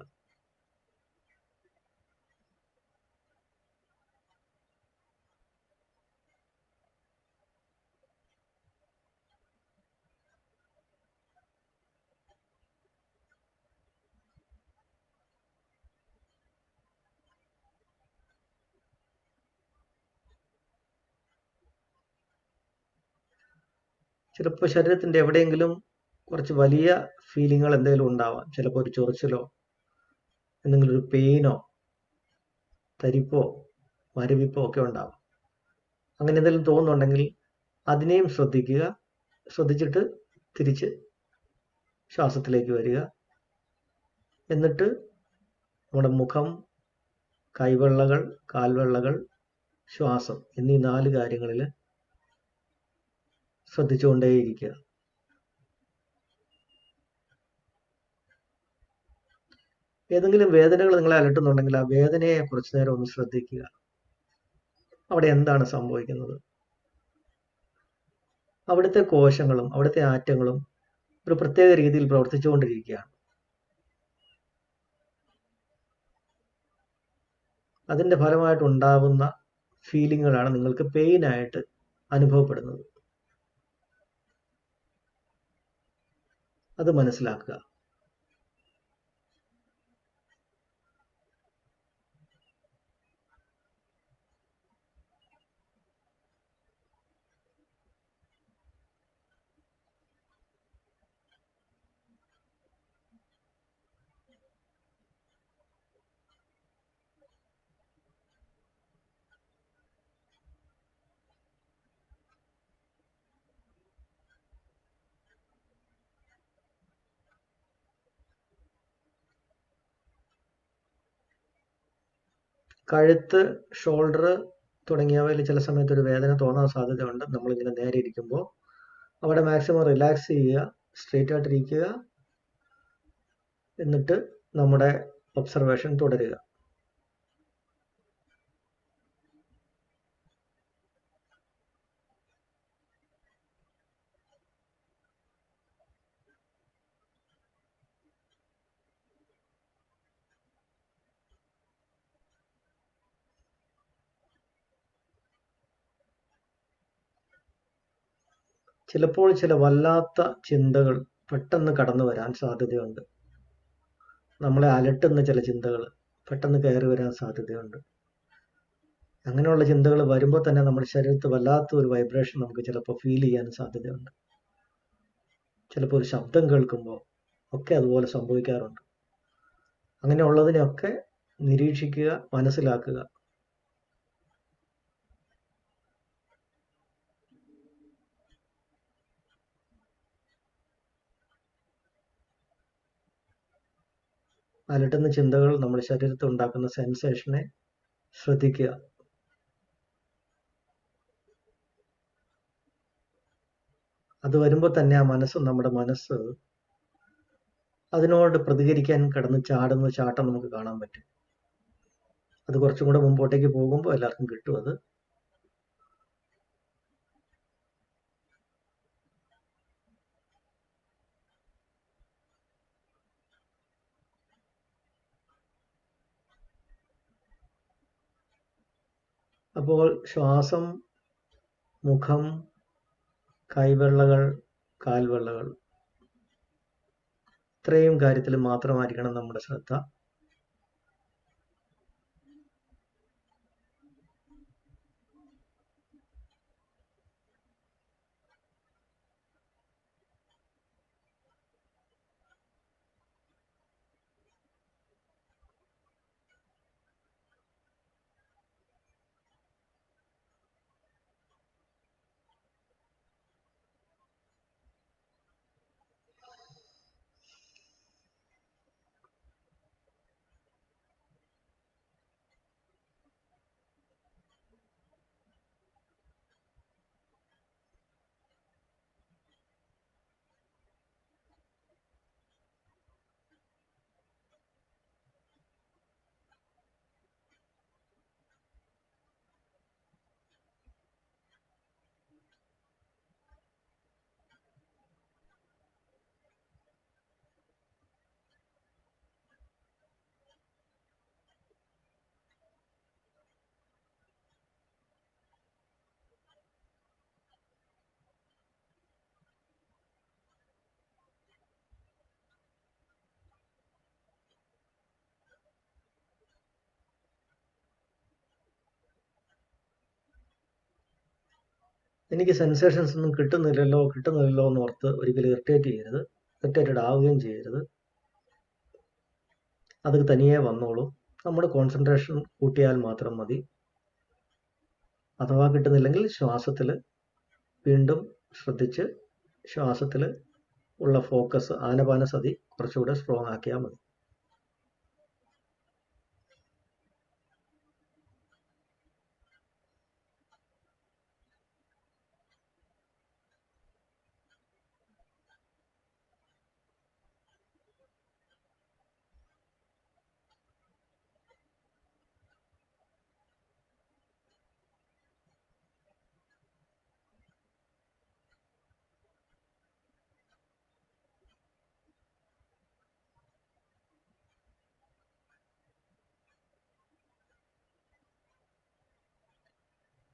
ചിലപ്പോൾ ശരീരത്തിന്റെ എവിടെയെങ്കിലും കുറച്ച് വലിയ ഫീലിങ്ങുകൾ എന്തെങ്കിലും ഉണ്ടാവാം. ചിലപ്പോൾ ഒരു ചൊറിച്ചിലോ എന്തെങ്കിലും ഒരു പെയിനോ തരിപ്പോ മരവിപ്പോ ഒക്കെ ഉണ്ടാവും. അങ്ങനെ എന്തെങ്കിലും തോന്നുന്നുണ്ടെങ്കിൽ അതിനെയും ശ്രദ്ധിക്കുക. ശ്രദ്ധിച്ചിട്ട് തിരിച്ച് ശ്വാസത്തിലേക്ക് വരിക. എന്നിട്ട് നമ്മുടെ മുഖം, കൈവെള്ളകൾ, കാൽവെള്ളകൾ, ശ്വാസം എന്നീ 4 കാര്യങ്ങളിൽ ശ്രദ്ധിച്ചുകൊണ്ടേയിരിക്കുക. ഏതെങ്കിലും വേദനകൾ നിങ്ങളെ അലട്ടുന്നുണ്ടെങ്കിൽ ആ വേദനയെ കുറച്ചു നേരം ഒന്ന് ശ്രദ്ധിക്കുക. അവിടെ എന്താണ് സംഭവിക്കുന്നത്? അവിടുത്തെ കോശങ്ങളും അവിടുത്തെ ആറ്റങ്ങളും ഒരു പ്രത്യേക രീതിയിൽ പ്രവർത്തിച്ചുകൊണ്ടിരിക്കുകയാണ്. അതിന്റെ ഫലമായിട്ടുണ്ടാവുന്ന ഫീലിങ്ങുകളാണ് നിങ്ങൾക്ക് പെയിൻ ആയിട്ട് അനുഭവപ്പെടുന്നത്. അത് മനസ്സിലാക്കുക. കഴുത്ത്, ഷോൾഡർ തുടങ്ങിയവയിൽ ചില സമയത്ത് ഒരു വേദന തോന്നാൻ സാധ്യതയുണ്ട്. നമ്മളിങ്ങനെ നേരെ ഇരിക്കുമ്പോൾ അവിടെ മാക്സിമം റിലാക്സ് ചെയ്യുക, സ്ട്രെയിറ്റ് ആയിട്ടിരിക്കുക. എന്നിട്ട് നമ്മുടെ ഒബ്സർവേഷൻ തുടരുക. ചിലപ്പോൾ ചില വല്ലാത്ത ചിന്തകൾ പെട്ടെന്ന് കടന്നു വരാൻ സാധ്യതയുണ്ട്. നമ്മളെ അലട്ടുന്ന ചില ചിന്തകൾ പെട്ടെന്ന് കയറി വരാൻ സാധ്യതയുണ്ട്. അങ്ങനെയുള്ള ചിന്തകൾ വരുമ്പോൾ തന്നെ നമ്മുടെ ശരീരത്ത് വല്ലാത്ത ഒരു വൈബ്രേഷൻ നമുക്ക് ചിലപ്പോൾ ഫീൽ ചെയ്യാൻ സാധ്യതയുണ്ട്. ചിലപ്പോൾ ഒരു ശബ്ദം കേൾക്കുമ്പോൾ ഒക്കെ അതുപോലെ സംഭവിക്കാറുണ്ട്. അങ്ങനെയുള്ളതിനെയൊക്കെ നിരീക്ഷിക്കുക, മനസ്സിലാക്കുക. അലട്ടുന്ന ചിന്തകൾ നമ്മുടെ ശരീരത്തിൽ ഉണ്ടാക്കുന്ന സെൻസേഷനെ ശ്രദ്ധിക്കുക. അത് വരുമ്പോൾ തന്നെ ആ നമ്മുടെ മനസ്സ് അതിനോട് പ്രതികരിക്കാൻ കിടന്ന് ചാടുന്ന ചാട്ടം നമുക്ക് കാണാൻ പറ്റും. അത് കുറച്ചും കൂടെ മുമ്പോട്ടേക്ക് പോകുമ്പോൾ എല്ലാവർക്കും കിട്ടും അത്. അപ്പോൾ ശ്വാസം, മുഖം, കൈവെള്ളകൾ, കാൽവെള്ളകൾ, ഇത്രയും കാര്യത്തിൽ മാത്രമായിരിക്കണം നമ്മുടെ ശ്രദ്ധ. എനിക്ക് സെൻസേഷൻസ് ഒന്നും കിട്ടുന്നില്ലല്ലോ എന്ന് ഓർത്ത് ഒരിക്കലും ഇറിറ്റേറ്റ് ചെയ്യരുത്. ഇറിറ്റേറ്റഡ് ആവുകയും ചെയ്യരുത്. അത് തനിയെ വന്നോളും. നമ്മുടെ കോൺസെൻട്രേഷൻ കൂട്ടിയാൽ മാത്രം മതി. അഥവാ കിട്ടുന്നില്ലെങ്കിൽ ശ്വാസത്തിൽ വീണ്ടും ശ്രദ്ധിച്ച് ശ്വാസത്തിൽ ഉള്ള ഫോക്കസ് ആനപാനസതി കുറച്ചുകൂടെ സ്ട്രോങ് ആക്കിയാൽ മതി.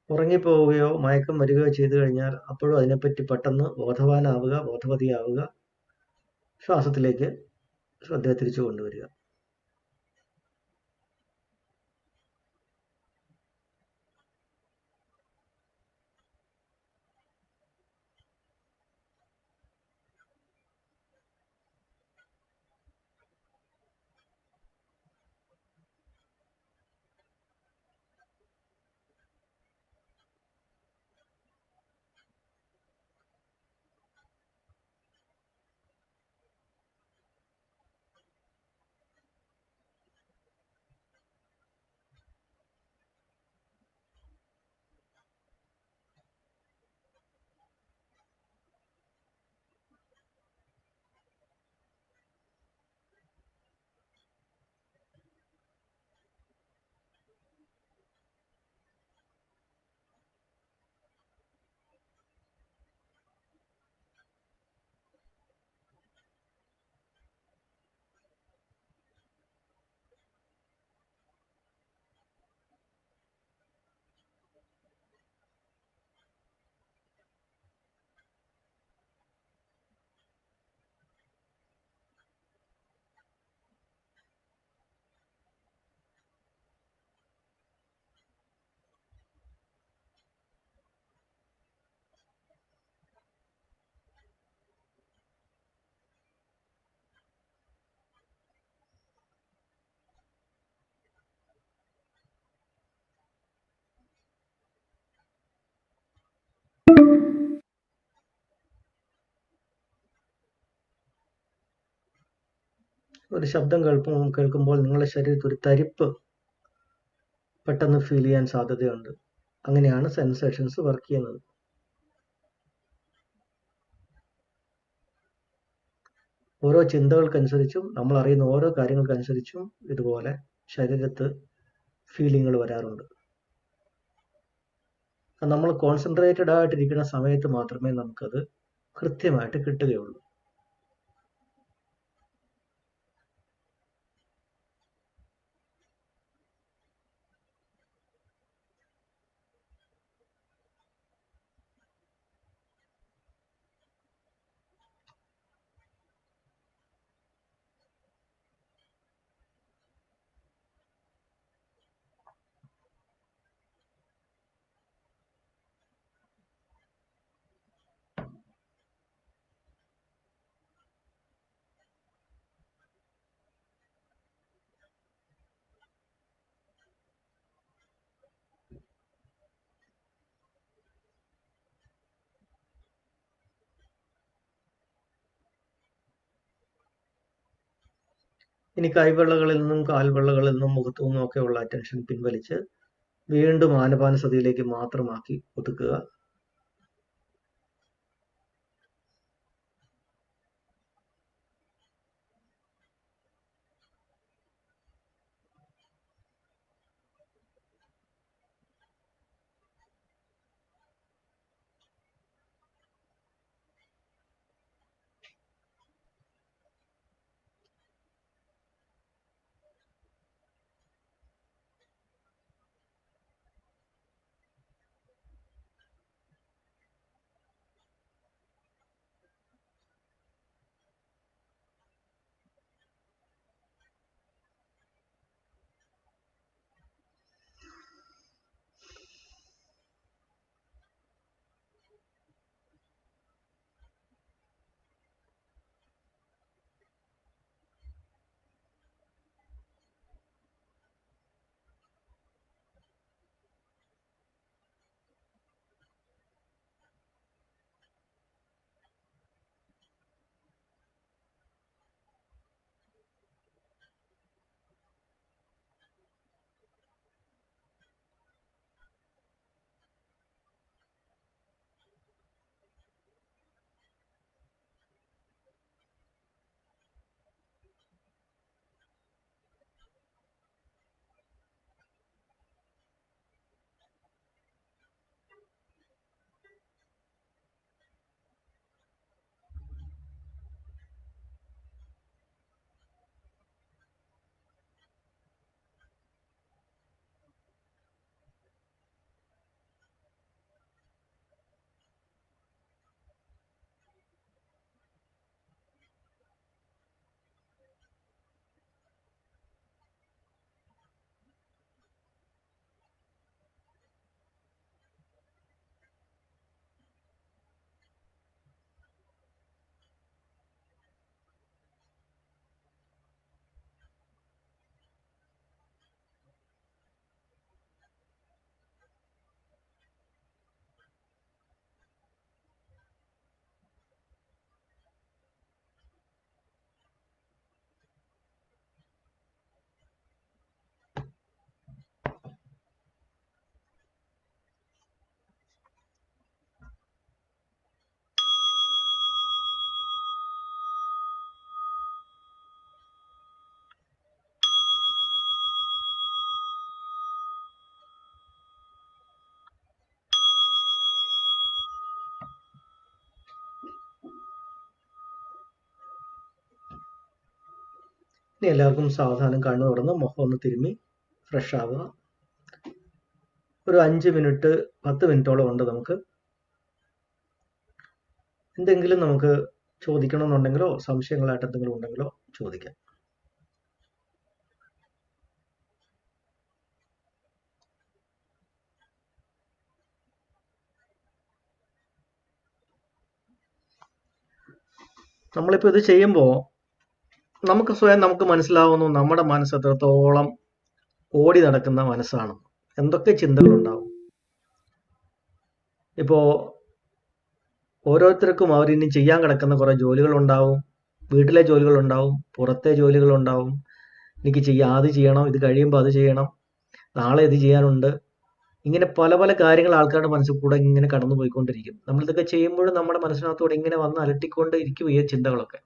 ഉറങ്ങിപ്പോവുകയോ മയക്കം വരികയോ ചെയ്തു കഴിഞ്ഞാൽ അപ്പോഴും അതിനെപ്പറ്റി പെട്ടെന്ന് ബോധവാനാവുക, ബോധവതിയാവുക, ശ്വാസത്തിലേക്ക് ശ്രദ്ധ തിരിച്ചു കൊണ്ടുവരിക. ഒരു ശബ്ദം കേൾക്കുമ്പോൾ നിങ്ങളുടെ ശരീരത്തിൽ ഒരു തരിപ്പ് പെട്ടെന്ന് ഫീൽ ചെയ്യാൻ സാധ്യതയുണ്ട്. അങ്ങനെയാണ് സെൻസേഷൻസ് വർക്ക് ചെയ്യുന്നത്. ഓരോ ചിന്തകൾക്കനുസരിച്ചും നമ്മൾ അറിയുന്ന ഓരോ കാര്യങ്ങൾക്കനുസരിച്ചും ഇതുപോലെ ശരീരത്ത് ഫീലിങ്ങുകൾ വരാറുണ്ട്. നമ്മൾ കോൺസെൻട്രേറ്റഡ് ആയിട്ടിരിക്കുന്ന സമയത്ത് മാത്രമേ നമുക്കത് കൃത്യമായിട്ട് കിട്ടുകയുള്ളൂ. ഇനി കൈവെള്ളകളിൽ നിന്നും കാൽവെള്ളകളിൽ നിന്നും മുഖത്തു നിന്നും ഒക്കെയുള്ള ടെൻഷൻ പിൻവലിച്ച് വീണ്ടും ആനപാനസതിയിലേക്ക് മാത്രമാക്കി ഒതുക്കുക. ഇനി എല്ലാവർക്കും സാവധാനം കണ്ണു തുറന്ന് മുഖം ഒന്ന് തിരുമ്മി ഫ്രഷ് ആവുക. ഒരു 5 മിനിറ്റ് 10 മിനിറ്റോളം ഉണ്ട്. നമുക്ക് എന്തെങ്കിലും നമുക്ക് ചോദിക്കണമെന്നുണ്ടെങ്കിലോ സംശയങ്ങളായിട്ട് എന്തെങ്കിലും ഉണ്ടെങ്കിലോ ചോദിക്കാം. നമ്മളിപ്പോൾ ഇത് ചെയ്യുമ്പോൾ നമുക്ക് സ്വയം നമുക്ക് മനസ്സിലാവുന്നു നമ്മുടെ മനസ്സ് എത്രത്തോളം ഓടി നടക്കുന്ന മനസ്സാണ്. എന്തൊക്കെ ചിന്തകളുണ്ടാവും. ഇപ്പോൾ ഓരോരുത്തർക്കും അവരിനി ചെയ്യാൻ കിടക്കുന്ന കുറേ ജോലികളുണ്ടാവും. വീട്ടിലെ ജോലികളുണ്ടാവും, പുറത്തെ ജോലികളുണ്ടാവും. എനിക്ക് അത് ചെയ്യണം, ഇത് കഴിയുമ്പോൾ അത് ചെയ്യണം, നാളെ ഇത് ചെയ്യാനുണ്ട്. ഇങ്ങനെ പല പല കാര്യങ്ങൾ ആൾക്കാരുടെ മനസ്സിൽ കൂടെ ഇങ്ങനെ കടന്നു പോയിക്കൊണ്ടിരിക്കും. നമ്മളിതൊക്കെ ചെയ്യുമ്പോഴും നമ്മുടെ മനസ്സിനകത്തൂടെ ഇങ്ങനെ വന്ന് അലട്ടിക്കൊണ്ട് ഇരിക്കും ഈ ചിന്തകളൊക്കെ.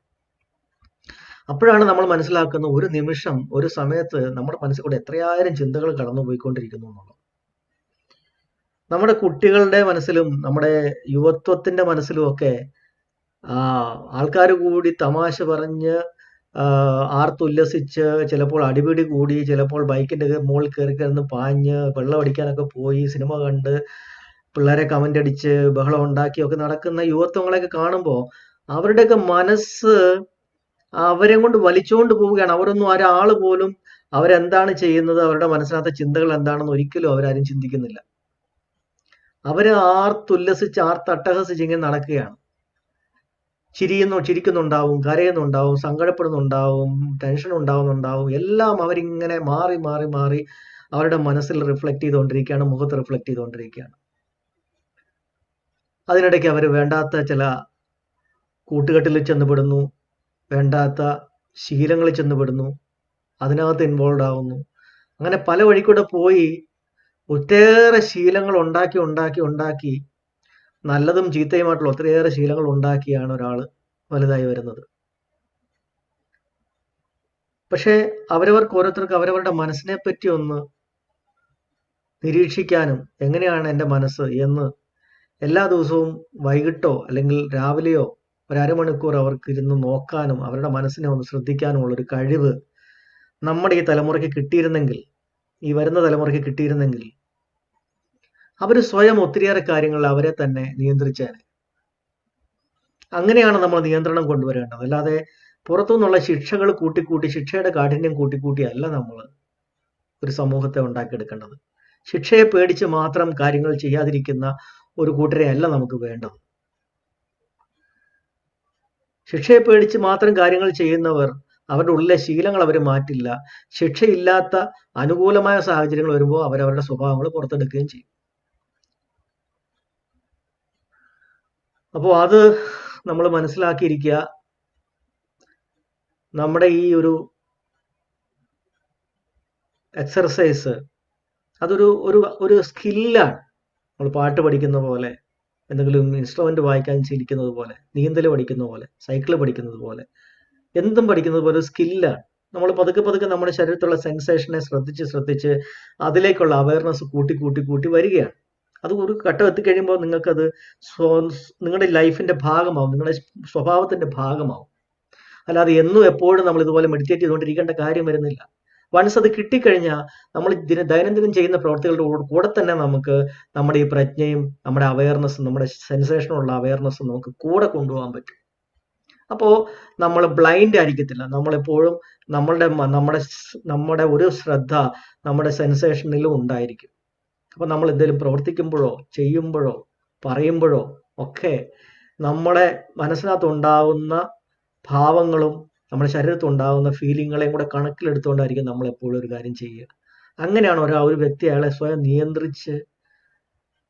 അപ്പോഴാണ് നമ്മൾ മനസ്സിലാക്കുന്ന ഒരു നിമിഷം, ഒരു സമയത്ത് നമ്മുടെ മനസ്സിൽ കൂടെ എത്രയായിരം ചിന്തകൾ കടന്നു പോയിക്കൊണ്ടിരിക്കുന്നു എന്നുള്ളത്. നമ്മുടെ കുട്ടികളുടെ മനസ്സിലും നമ്മുടെ യുവത്വത്തിന്റെ മനസ്സിലും ഒക്കെ ആൾക്കാർ കൂടി തമാശ പറഞ്ഞ് ആർത്തുല്ലസിച്ച്, ചിലപ്പോൾ അടിപിടി കൂടി, ചിലപ്പോൾ ബൈക്കിന്റെ മുകളിൽ കയറി കിടന്ന് പാഞ്ഞ് വെള്ളം അടിക്കാനൊക്കെ പോയി, സിനിമ കണ്ട് പിള്ളേരെ കമന്റ് അടിച്ച് ബഹളം ഉണ്ടാക്കിയൊക്കെ നടക്കുന്ന യുവത്വങ്ങളെയൊക്കെ കാണുമ്പോൾ അവരുടെയൊക്കെ മനസ്സ് അവരെ കൊണ്ട് വലിച്ചുകൊണ്ട് പോവുകയാണ്. അവരൊന്നും ഒരാൾ പോലും അവരെന്താണ് ചെയ്യുന്നത്, അവരുടെ മനസ്സിനകത്തെ ചിന്തകൾ എന്താണെന്ന് ഒരിക്കലും അവരാരും ചിന്തിക്കുന്നില്ല. അവര് ആർത്തുല്ലസിച്ച് ആർത്തട്ടഹസിച്ച് ഇങ്ങനെ നടക്കുകയാണ്. ചിരിക്കുന്നുണ്ടാവും, കരയുന്നുണ്ടാവും, സങ്കടപ്പെടുന്നുണ്ടാവും, ടെൻഷൻ ഉണ്ടാവുന്നുണ്ടാവും. എല്ലാം അവരിങ്ങനെ മാറി മാറി മാറി അവരുടെ മനസ്സിൽ റിഫ്ലക്ട് ചെയ്തുകൊണ്ടിരിക്കുകയാണ്, മുഖത്ത് റിഫ്ലക്ട് ചെയ്തുകൊണ്ടിരിക്കുകയാണ്. അതിനിടയ്ക്ക് അവർ വേണ്ടാത്ത ചില കൂട്ടുകെട്ടിൽ ചെന്നുപെടുന്നു, വേണ്ടാത്ത ശീലങ്ങളിൽ ചെന്നുപെടുന്നു, അതിനകത്ത് ഇൻവോൾവ് ആവുന്നു. അങ്ങനെ പല വഴിക്കൂടെ പോയി ഒട്ടേറെ ശീലങ്ങൾ ഉണ്ടാക്കി നല്ലതും ചീത്തയുമായിട്ടുള്ള ഒത്തിരിയേറെ ശീലങ്ങൾ ഉണ്ടാക്കിയാണ് ഒരാൾ വലുതായി വരുന്നത്. പക്ഷേ അവരവർക്ക് ഓരോരുത്തർക്ക് അവരവരുടെ മനസ്സിനെ പറ്റി ഒന്ന് നിരീക്ഷിക്കാനും, എങ്ങനെയാണ് എൻ്റെ മനസ്സ് എന്ന് എല്ലാ ദിവസവും വൈകിട്ടോ അല്ലെങ്കിൽ രാവിലെയോ ഒരു അരമണിക്കൂർ അവർക്ക് ഇരുന്ന് നോക്കാനും അവരുടെ മനസ്സിനെ ഒന്ന് ശ്രദ്ധിക്കാനുമുള്ളൊരു കഴിവ് നമ്മുടെ ഈ തലമുറയ്ക്ക് കിട്ടിയിരുന്നെങ്കിൽ, ഈ വരുന്ന തലമുറയ്ക്ക് കിട്ടിയിരുന്നെങ്കിൽ അവർ സ്വയം ഒത്തിരിയേറെ കാര്യങ്ങളിൽ അവരെ തന്നെ നിയന്ത്രിച്ചേനെ. അങ്ങനെയാണ് നമ്മൾ നിയന്ത്രണം കൊണ്ടുവരേണ്ടത്. അല്ലാതെ പുറത്തുനിന്നുള്ള ശിക്ഷകൾ കൂട്ടിക്കൂട്ടി, ശിക്ഷയുടെ കാഠിന്യം കൂട്ടിക്കൂട്ടിയല്ല നമ്മൾ ഒരു സമൂഹത്തെ ഉണ്ടാക്കിയെടുക്കേണ്ടത്. ശിക്ഷയെ പേടിച്ച് മാത്രം കാര്യങ്ങൾ ചെയ്യാതിരിക്കുന്ന ഒരു കൂട്ടരെ അല്ല നമുക്ക് വേണ്ടത്. ശിക്ഷയെ പേടിച്ച് മാത്രം കാര്യങ്ങൾ ചെയ്യുന്നവർ അവരുടെ ഉള്ളിലെ ശീലങ്ങൾ അവർ മാറ്റില്ല. ശിക്ഷയില്ലാത്ത അനുകൂലമായ സാഹചര്യങ്ങൾ വരുമ്പോൾ അവരവരുടെ സ്വഭാവങ്ങൾ പുറത്തെടുക്കുകയും ചെയ്യും. അപ്പോൾ അത് നമ്മൾ മനസ്സിലാക്കിയിരിക്കുക. നമ്മുടെ ഈ ഒരു എക്സർസൈസ് അതൊരു ഒരു ഒരു സ്കില്ലാണ്. നമ്മൾ പാട്ട് പഠിക്കുന്ന പോലെ, എന്തെങ്കിലും ഇൻസ്ട്രുമെന്റ് വായിക്കാൻ ശീലിക്കുന്നത് പോലെ, നീന്തൽ പഠിക്കുന്ന പോലെ, സൈക്കിൾ പഠിക്കുന്നത് പോലെ, എന്തും പഠിക്കുന്നത് പോലെ ഒരു സ്കില്ലാണ്. നമ്മൾ പതുക്കെ പതുക്കെ നമ്മുടെ ശരീരത്തിലുള്ള സെൻസേഷനെ ശ്രദ്ധിച്ച് അതിലേക്കുള്ള അവയർനെസ് കൂട്ടി വരികയാണ്. അത് ഒരു ഘട്ടം എത്തിക്കഴിയുമ്പോൾ നിങ്ങൾക്കത് നിങ്ങളുടെ ലൈഫിന്റെ ഭാഗമാവും, നിങ്ങളുടെ സ്വഭാവത്തിന്റെ ഭാഗമാവും. അല്ലാതെ എന്നും എപ്പോഴും നമ്മൾ ഇതുപോലെ മെഡിറ്റേറ്റ് ചെയ്തുകൊണ്ടിരിക്കേണ്ട കാര്യം വരുന്നില്ല. വൺസ് അത് കിട്ടിക്കഴിഞ്ഞാൽ നമ്മൾ ദൈനംദിനം ചെയ്യുന്ന പ്രവർത്തികളുടെ കൂടെ തന്നെ നമുക്ക് നമ്മുടെ ഈ പ്രജ്ഞയും നമ്മുടെ അവയർനെസ്സും നമ്മുടെ സെൻസേഷനുള്ള അവയർനെസ്സും നമുക്ക് കൂടെ കൊണ്ടുപോകാൻ പറ്റും. അപ്പോൾ നമ്മൾ ബ്ലൈൻഡ് ആയിരിക്കത്തില്ല. നമ്മളെപ്പോഴും നമ്മുടെ ഒരു ശ്രദ്ധ നമ്മുടെ സെൻസേഷനിലും ഉണ്ടായിരിക്കും. അപ്പൊ നമ്മൾ എന്തെങ്കിലും പ്രവർത്തിക്കുമ്പോഴോ ചെയ്യുമ്പോഴോ പറയുമ്പോഴോ ഒക്കെ നമ്മുടെ മനസ്സിനകത്ത് ഉണ്ടാവുന്ന ഭാവങ്ങളും നമ്മുടെ ശരീരത്തിൽ ഉണ്ടാകുന്ന ഫീലിങ്ങുകളെയും കൂടെ കണക്കിലെടുത്തുകൊണ്ടായിരിക്കും നമ്മൾ എപ്പോഴും ഒരു കാര്യം ചെയ്യുക. അങ്ങനെയാണ് ഒരു വ്യക്തി അയാളെ സ്വയം നിയന്ത്രിച്ച്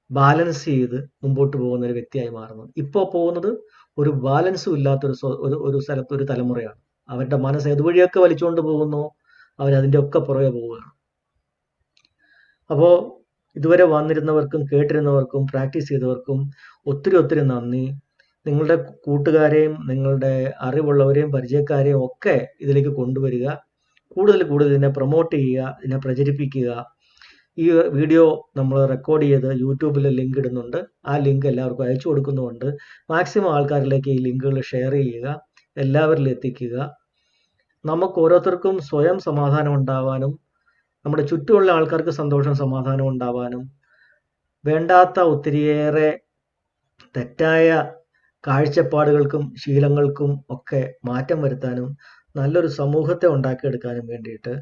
ബാലൻസ് ചെയ്ത് മുമ്പോട്ട് പോകുന്ന ഒരു വ്യക്തിയായി മാറുന്നത്. ഇപ്പോൾ പോകുന്നത് ഒരു ബാലൻസും ഇല്ലാത്തൊരു ഒരു സ്ഥലത്ത് ഒരു തലമുറയാണ്. അവരുടെ മനസ്സ് ഏതുവഴിയൊക്കെ വലിച്ചുകൊണ്ട് പോകുന്നു, അവരതിൻ്റെ ഒക്കെ പുറകെ പോവുകയാണ്. അപ്പോൾ ഇതുവരെ വന്നിരുന്നവർക്കും കേട്ടിരുന്നവർക്കും പ്രാക്ടീസ് ചെയ്തവർക്കും ഒത്തിരി നന്ദി. നിങ്ങളുടെ കൂട്ടുകാരെയും നിങ്ങളുടെ അറിവുള്ളവരെയും പരിചയക്കാരെയും ഒക്കെ ഇതിലേക്ക് കൊണ്ടുവരിക. കൂടുതൽ ഇതിനെ പ്രൊമോട്ട് ചെയ്യുക, ഇതിനെ പ്രചരിപ്പിക്കുക. ഈ വീഡിയോ നമ്മൾ റെക്കോർഡ് ചെയ്ത് യൂട്യൂബിൽ ലിങ്ക് ഇടുന്നുണ്ട്. ആ ലിങ്ക് എല്ലാവർക്കും അയച്ചു കൊടുക്കുന്നുണ്ട്. മാക്സിമം ആൾക്കാരിലേക്ക് ഈ ലിങ്കുകൾ ഷെയർ ചെയ്യുക, എല്ലാവരിലും എത്തിക്കുക. നമുക്ക് ഓരോരുത്തർക്കും സ്വയം സമാധാനം ഉണ്ടാവാനും നമ്മുടെ ചുറ്റുമുള്ള ആൾക്കാർക്ക് സന്തോഷം സമാധാനം ഉണ്ടാവാനും വേണ്ടാത്ത ഒത്തിരിയേറെ തെറ്റായ കാഴ്ചപ്പാടുകൾക്കും ശീലങ്ങൾക്കും ഒക്കെ മാറ്റം വരുത്താനും നല്ലൊരു സമൂഹത്തെ ഉണ്ടാക്കിയെടുക്കാനും വേണ്ടിയിട്ട്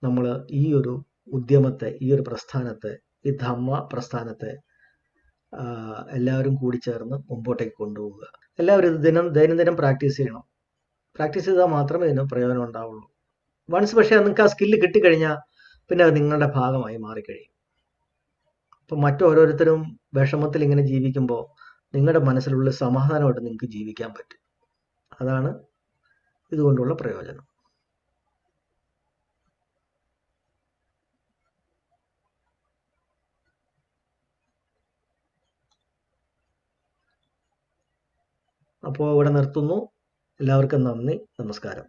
നമ്മൾ ഈ ഒരു ഉദ്യമത്തെ, ഈ ഒരു പ്രസ്ഥാനത്തെ, ഈ ധമ്മ പ്രസ്ഥാനത്തെ എല്ലാവരും കൂടി ചേർന്ന് മുമ്പോട്ടേക്ക് കൊണ്ടുപോവുക. എല്ലാവരും ഇത് ദൈനംദിനം പ്രാക്ടീസ് ചെയ്യണം. പ്രാക്ടീസ് ചെയ്താൽ മാത്രമേ ഇതിന് പ്രയോജനം ഉണ്ടാവുള്ളൂ. വൺസ് പക്ഷേ നിങ്ങൾക്ക് ആ സ്കില്ല് കിട്ടിക്കഴിഞ്ഞാൽ പിന്നെ അത് നിങ്ങളുടെ ഭാഗമായി മാറിക്കഴിയും. അപ്പം മറ്റോരോരുത്തരും വിഷമത്തിൽ ഇങ്ങനെ ജീവിക്കുമ്പോൾ നിങ്ങളുടെ മനസ്സിലുള്ള സമാധാനമായിട്ട് നിങ്ങൾക്ക് ജീവിക്കാൻ പറ്റും. അതാണ് ഇതുകൊണ്ടുള്ള പ്രയോജനം. അപ്പോൾ ഇവിടെ നിർത്തുന്നു. എല്ലാവർക്കും നന്ദി, നമസ്കാരം.